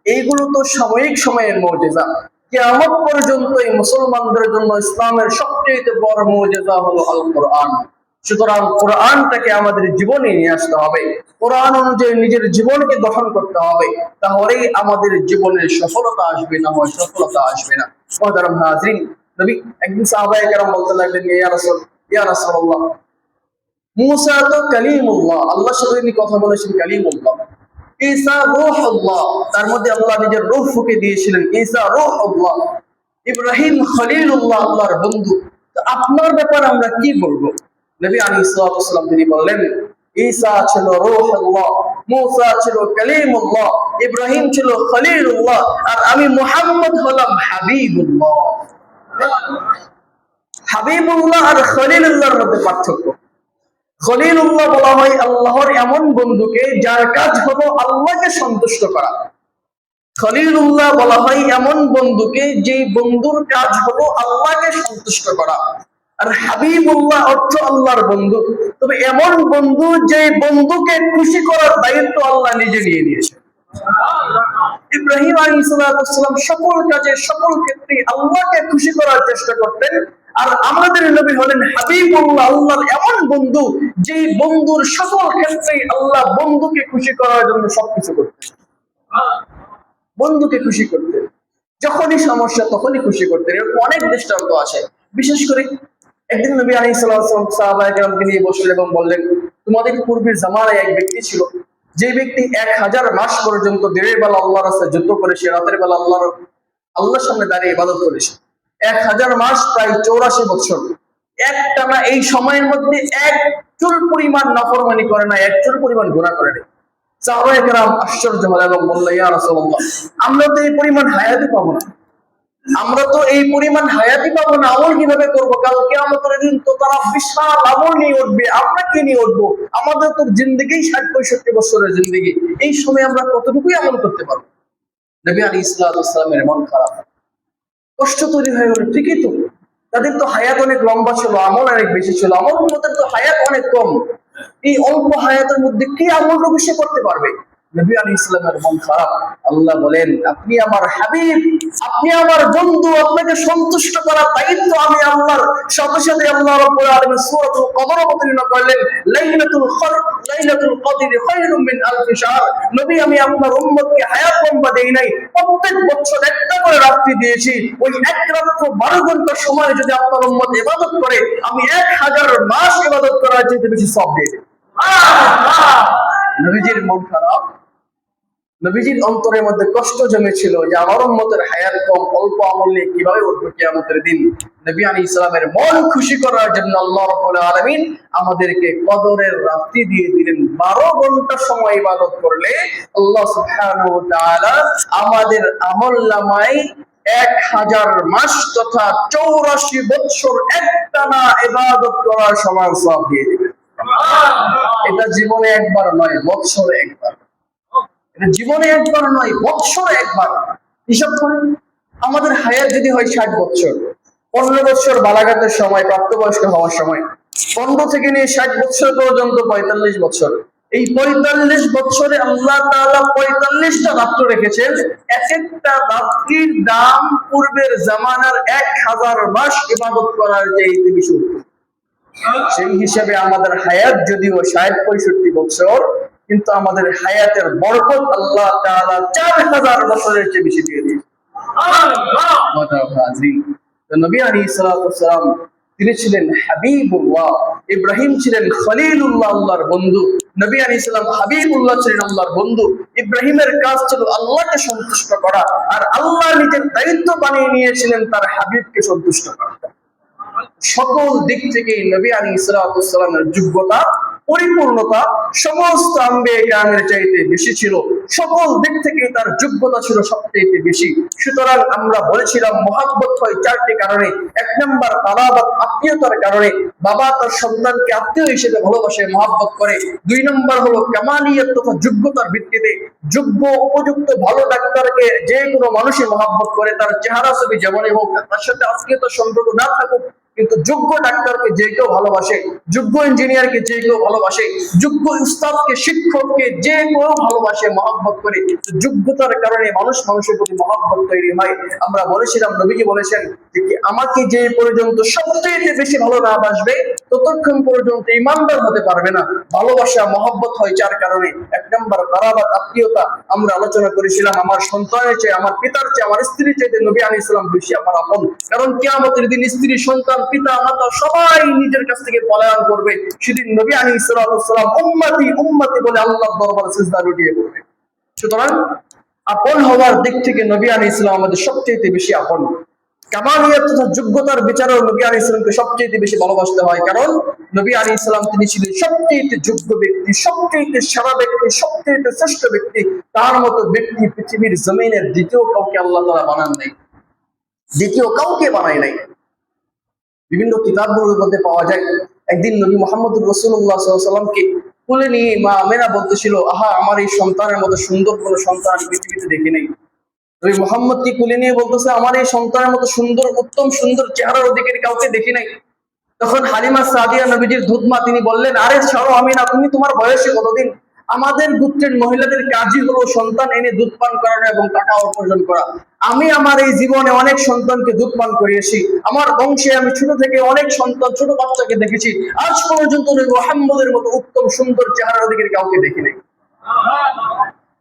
এইগুলো তো সাময়িক সময়ের মুজিজা। কিয়ামত পর্যন্ত এই মুসলমানদের জন্য ইসলামের সবচেয়ে বড় মুজিজা হলো আল কোরআন। সুতরাং কোরআনটাকে আমাদের জীবনে নিয়ে আসতে হবে, কোরআন অনুযায়ী নিজের জীবনকে গঠন করতে হবে, তাহলেই আমাদের জীবনের সফলতা আসবে, না হয় সফলতা আসবে না। মুহতারাম হাজিরিন, নবী একদিন সাহাবায়ে কেরাম বলতে লাগলেন, ইয়া রাসূলুল্লাহ, মুসা তো কালিমুল্লাহ, আল্লাহর সাথে তিনি কথা বলেছেন কালিমুল্লাহ। ঈসা রূহুল্লাহ, তার মধ্যে আল্লাহ নিজের রূহ ফুঁকে দিয়েছিলেন, ঈসা রূহুল্লাহ। ইব্রাহিম খলিলুল্লাহ, আল্লাহর বন্ধু। তো আপনার ব্যাপারে আমরা কি বলবো? নবী আলাইহিস সালাতু ওয়াস সালাম তিনি বললেন, ঈসা ছিল রূহুল্লাহ, মুসা ছিল কালিমুল্লাহ, ইব্রাহিম ছিল খলিলুল্লাহ, আর আমি মুহাম্মদ হলাম হাবিবুল্লাহ। হাবিবুল্লাহ আর খলিলুল্লাহর মধ্যে পার্থক্য। খলিলুল্লাহ বলা হয় আল্লাহর এমন বন্ধুকে যার কাজ হলো আল্লাহকে সন্তুষ্ট করা। খলিলুল্লাহ বলা হয় এমন বন্ধুকে যে বন্ধুর কাজ হলো আল্লাহকে সন্তুষ্ট করা। আর হাবিবুল্লাহ অর্থ আল্লাহর বন্ধু, তবে এমন বন্ধু যে বন্ধুকে খুশি করার দায়িত্ব আল্লাহ নিজে নিয়ে নিয়েছে। ইব্রাহিম আলাইহিস সালাম সকল কাজে সকল ক্ষেত্রে আল্লাহকে খুশি করার চেষ্টা করতেন। আর আমাদের নবী হলেন হাবিবুল্লাহ, আল্লাহর এমন বন্ধু যে বন্ধুর সকল ক্ষেত্রে আল্লাহ বন্ধুকে খুশি করার জন্য সবকিছু করতেন, বন্ধুকে খুশি করতেন। যখনই সমস্যা তখনই খুশি করতেন। এরকম অনেক দৃষ্টান্ত আছে। বিশেষ করে একদিন নবী আলাইহিস সালাম সাহাবায়ে কেরামকে নিয়ে বসলেন এবং বললেন, তোমাদের পূর্বের জামানায় এক ব্যক্তি ছিল, যে ব্যক্তি 1000 মাস পর্যন্ত দিনের বেলা আল্লাহর রাস্তায় যুদ্ধ করেছে, রাতের বেলা আল্লাহর সামনে দাঁড়িয়ে ইবাদত করেছে। 1000 মাস, প্রায় 84 বছর একটানা। এই সময়ের মধ্যে এক চুল পরিমাণ নাফরমানি করে না, এক চুল পরিমাণ গুনাহ করে না। সাহাবায়ে কেরাম আশ্চর্য হলেন এবং বললেন, ইয়া রাসূলুল্লাহ, আমরা তো এই পরিমাণ হায়াতি পাবো না, আমরা তো এই পরিমাণ হায়াতি পাবো না, আমল কিভাবে করবো? কাল কিয়ামতের দিন তো তারা বিশাল আমল নিয়ে উঠবে, আমরা কি নিয়ে উঠবো? আমাদের তো জিন্দেগি 60-65 বছরের জিন্দেগি, এই সময় আমরা কতটুকুই আমল করতে পারবো? নবী আলাইহিস সালামের মন খারাপ, কষ্ট তৈরি হয়ে গেল। ঠিকই তো, তাদের তো হায়াত অনেক লম্বা ছিল, আমল অনেক বেশি ছিল, আমল উম্মতের তো হায়াত অনেক কম। এই অল্প হায়াতের মধ্যে কি আমল বেশি করতে পারবে? নবী আলাইহিস সালামের মন খারাপ। আল্লাহ বলেন, আপনি আমার হাবিব, আপনি আমার বন্ধু, আপনাকে সন্তুষ্ট করার দায়িত্ব আমি আল্লাহর। সাথে সাথে আল্লাহ রাব্বুল আলামিন সূরাতুল কদর অবতীর্ণ করলেন, লাইলাতুল কদর খায়রুম মিন আলফি শাহর। নবী, আমি আপনার উম্মতকে হায়াত লম্বা দেই নাই, প্রত্যেক বছর একটা করে রাত্রি দিয়েছি। ওই এক রাত্র 12 ঘন্টা সময় যদি আপনার উম্মত ইবাদত করে, আমি 1000 মাস ইবাদত করার চেয়ে বেশি সওয়াব দিয়ে দেব। নবীজির মন খারাপ, নবীজির অন্তরের মধ্যে কষ্ট জমেছিল যে আমার উম্মতের হায়াত কম, অল্প আমল নিয়ে কিভাবে উঠবে কিয়ামতের দিন। নবী আলাইহিস সালামের মন খুশি করার জন্য আল্লাহ রাব্বুল আলামিন আমাদেরকে কদরের রাত্রি দিয়ে দিলেন। 12 ঘন্টা সময় ইবাদত করলে আল্লাহ সুবহানাহু ওয়া তাআলা আমাদের আমলনামায় 1000 মাস তথা 84 বছর একটানা ইবাদত করার সমান সওয়াব দিয়ে দিবেন। এটা জীবনে একবার নয়, বছরে একবার। এটা জীবনে একবার নয়, বছরে একবার। হিসাব করেন, আমাদের হায়াত যদি হয় 60 বছর, 15 বছর বালাগাতের সময়, প্রাপ্তবয়স্ক হওয়ার সময়, 15 থেকে নিয়ে 60 বছর পর্যন্ত 45 বছর। এই 45 বছরে আল্লাহ তাআলা 45টা রাত্র রেখেছেন। এক একটা রাত্রির দাম পূর্বের জামানার 1000 মাস ইবাদত করার চাইতে বেশি উত্তম। সেই হিসাবে আমাদের হায়াত যদিও 60-65 বছর, কিন্তু আমাদের হায়াতের বরকত আল্লাহ তাআলা 4000 বছরের চেয়ে বেশি দিয়ে দিয়েছেন। নবী আলাইহিস সালাতু ওয়াস সালাম তিনি ছিলেন হাবিবুল্লাহ, ইব্রাহিম ছিলেন খলিলুল্লাহ, আল্লাহর বন্ধু। নবী আলাইহিস সালাম হাবিবুল্লাহ ছিলেন আল্লাহর বন্ধু। ইব্রাহিমের কাজ ছিল আল্লাহকে সন্তুষ্ট করা, আর আল্লাহ নিজের দায়িত্ব বানিয়ে নিয়েছিলেন তার হাবিবকে সন্তুষ্ট করা। সকল দিক থেকে নবী আলাইহিস সালাতু ওয়াস সালামের যোগ্যতা, পরিপূর্ণতা সমস্ত আম্বিয়া কিরামের চাইতে বেশি ছিল। সকল দিক থেকে তার যোগ্যতা ছিল সবচেয়ে বেশি। সুতরাং আমরা বলেছিলাম মহব্বত হয় 4টি কারণে। 1 নাম্বার কারাবাত, আত্মীয়তার কারণে, বাবা তার সন্তানকে আত্মীয় হিসেবে ভালোবাসে, মহব্বত করে। 2 নাম্বার হলো কামালিয়াত তথা যোগ্যতার ভিত্তিতে। যোগ্য উপযুক্ত ভালো ডাক্তারকে যে কোনো মানুষই মহব্বত করে, তার চেহারা ছবি যেমনই হোক, তার সাথে আত্মীয়তার সম্পর্ক না থাকুক, কিন্তু যোগ্য ডাক্তারকে যে কেউ ভালোবাসে, যোগ্য ইঞ্জিনিয়ারকে যে কেউ ভালোবাসে, যোগ্য উস্তাদকে, শিক্ষককে যে কেউ ভালোবাসে, মহব্বত করে। যোগ্যতার কারণে মানুষ মানুষের প্রতি মহব্বত তৈরি হয়। আমরা বলেছিলাম, নবীজি বলেছেন যে আমাকে যে পর্যন্ত সবচেয়ে বেশি ভালো না বাসবে ততক্ষণ পর্যন্ত ইমানদার হতে পারবে না। ভালোবাসা মহব্বত হয় 4 কারণে। 1 নাম্বার কারাবাত, আত্মীয়তা। আমরা আলোচনা করেছিলাম আমার সন্তানের চেয়ে, আমার পিতার চেয়ে, আমার স্ত্রীর চেয়ে নবী আলাইহিস সালাম বেশি আমার আপন। কারণ কিয়ামতের দিন স্ত্রী, সন্তান, পিতা, মাতা সবাই নিজের কাছ থেকে পলায়ন করবে। সেদিন নবী আলাইহিস সালাম উম্মতি উম্মতি বলে আল্লাহর দরবারে সিজদা লুটিয়ে পড়বে। সুতরাং আপন হওয়ার দিক থেকে নবী আলাইহিস সালাম আমাদের সবচেয়ে বেশি আপন। কামালিয়াত তথা যোগ্যতার বিচারেও নবী আলাইহিস সালামকে সবচেয়ে বেশি ভালোবাসতে হয়। কারণ নবী আলাইহিস সালাম তিনি ছিলেন সবচেয়ে যোগ্য ব্যক্তি, সবচেয়ে সেরা ব্যক্তি, সবচেয়ে শ্রেষ্ঠ ব্যক্তি। তার মতো ব্যক্তি পৃথিবীর জমিনের দ্বিতীয় কাউকে আল্লাহ তাআলা বানান নাই, দ্বিতীয় কাউকে বানায় নাই। বিভিন্ন কিতাবগুলোর মধ্যে পাওয়া যায়, একদিন নবী মুহাম্মদুর রাসূলুল্লাহ সাল্লাল্লাহু আলাইহি ওয়াসাল্লামকে কোলে নিয়ে মা আমেনা বলতেছিল, আহা, আমার এই সন্তানের মতো সুন্দর কোনো সন্তান আমি পৃথিবীতে দেখি নাই। নবী মুহাম্মদকে কোলে নিয়ে বলতেছে, আমার এই সন্তানের মতো সুন্দর, উত্তম সুন্দর চেহারার অধিকারী কাউকে দেখি নাই। তখন হালিমা সাদিয়া নবীজির দুধমা, তিনি বললেন, আরে ছাড়ো আমিনা, তুমি তোমার বয়সে কতদিন? আমাদের গোত্রের মহিলাদের কাজই হলো সন্তান এনে দুধ পান করানো এবং টাকা উপার্জন করা। আমি আমার এই জীবনে অনেক সন্তানকে দুধ পান করিয়েছি। আমার বংশে আমি ছোট থেকে অনেক সন্তান, ছোট বাচ্চাকে দেখেছি। আজ পর্যন্ত নবী মুহাম্মদের মতো উত্তম সুন্দর চেহারার অধিকারী কাউকে দেখি নাই।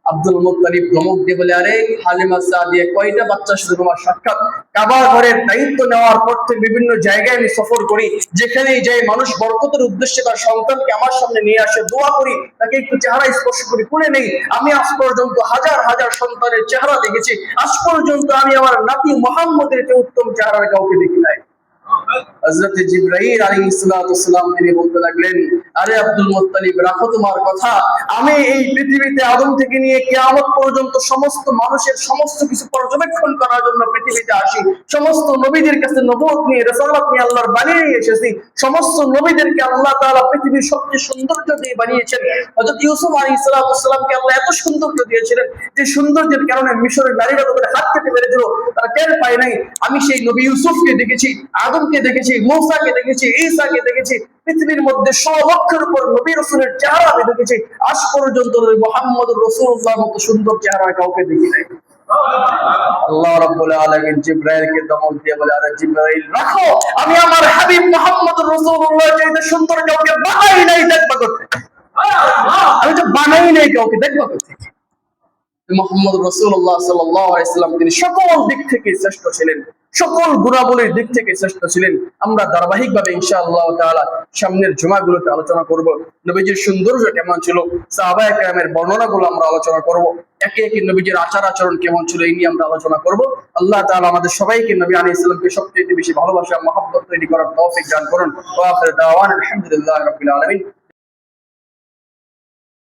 আব্দুল মুত্তালিব ধমক দিয়ে বলে, আরে হালিমা সাদিয়া, কয়টা বাচ্চার সাথে তোমার সাক্ষাৎ? কাবা ঘরের দায়িত্ব নেওয়ার পর থেকে বিভিন্ন জায়গায় আমি সফর করি, যেখানেই যাই মানুষ বরকতের উদ্দেশ্যে তার সন্তানকে আমার সামনে নিয়ে আসে, দোয়া করি, তাকে একটু চেহারা স্পর্শ করি, কোলে নেই। আমি আজ পর্যন্ত হাজার হাজার সন্তানের চেহারা দেখেছি, আজ পর্যন্ত আমি আমার নাতি মুহাম্মদের চেয়ে উত্তম চেহারার কাউকে দেখি নাই। হযরত জিবরাইল আলাইহিস সালাতু ওয়াস সালাম তিনি বলতে লাগলেন, আরে আব্দুল মুত্তালিব, রাখো তোমার কথা। আমি এই পৃথিবীতে আদম থেকে নিয়ে কিয়ামত পর্যন্ত সমস্ত মানুষের সমস্ত কিছু পর্যবেক্ষণ করার জন্য পৃথিবীতে আসি। সমস্ত নবীদের কাছে নবুয়ত নিয়ে, রিসালাত নিয়ে আল্লাহর বানিয়ে এসেছি। সমস্ত নবীদেরকে আল্লাহ তাআলা পৃথিবীর সবচেয়ে সৌন্দর্য দিয়ে বানিয়েছেন। হযরত ইউসুফ আলাইহিস সালাতু ওয়াস সালামকে আল্লাহ এত সৌন্দর্য দিয়েছিলেন যে সৌন্দর্যের কারণে মিশরের নারীরা তাদের হাত কেটে মেরে দিল, তারা টের পায় নাই। আমি সেই নবী ইউসুফকে দেখেছি, আদমকে দেখেছি, মূসাকে দেখেছি, ঈসাকে দেখেছি। পৃথিবীর মধ্যে 100 লক্ষের উপর নবী রাসূলের চেহারা আমি দেখেছি। আজ পর্যন্ত মুহাম্মদুর রাসূলুল্লাহর মতো সুন্দর চেহারা কাউকে দেখি নাই। আল্লাহ রাব্বুল আলামিন জিবরাইলকে ধমক দিয়ে বলে, আরে জিবরাইল, রাখো, আমি আমার হাবিব মুহাম্মদুর রাসূলুল্লাহর চাইতে সুন্দর কাউকে বানাই নাই, দেখবা কোথায়? আমি তো বানাই নাই কাউকে, দেখবা কোথায়? মুহাম্মদ রাসূলুল্লাহ সাল্লাল্লাহু আলাইহি ওয়াসাল্লাম তিনি সকল দিক থেকে শ্রেষ্ঠ ছিলেন, সকল গুণাবলীর দিক থেকে শ্রেষ্ঠ ছিলেন। আমরা ধারাবাহিকভাবে ইনশাআল্লাহ তাআলা সামনের জুমাগুলোতে আলোচনা করব নবীজির সৌন্দর্য কেমন ছিল, সাহাবায়ে কেরামের বর্ণনাগুলো আমরা আলোচনা করব, একে একে নবীজির আচার আচরণ কেমন ছিল এই নিয়ে আমরা আলোচনা করব। আল্লাহ তাআলা আমাদের সবাইকে নবী আলাইহিস সালামকে সবচেয়ে বেশি ভালোবাসা, মহব্বত তৈরি করার তৌফিক দান করুন। ওয়া আখির দাওয়ানা আলহামদুলিল্লাহি রাব্বিল আলামিন।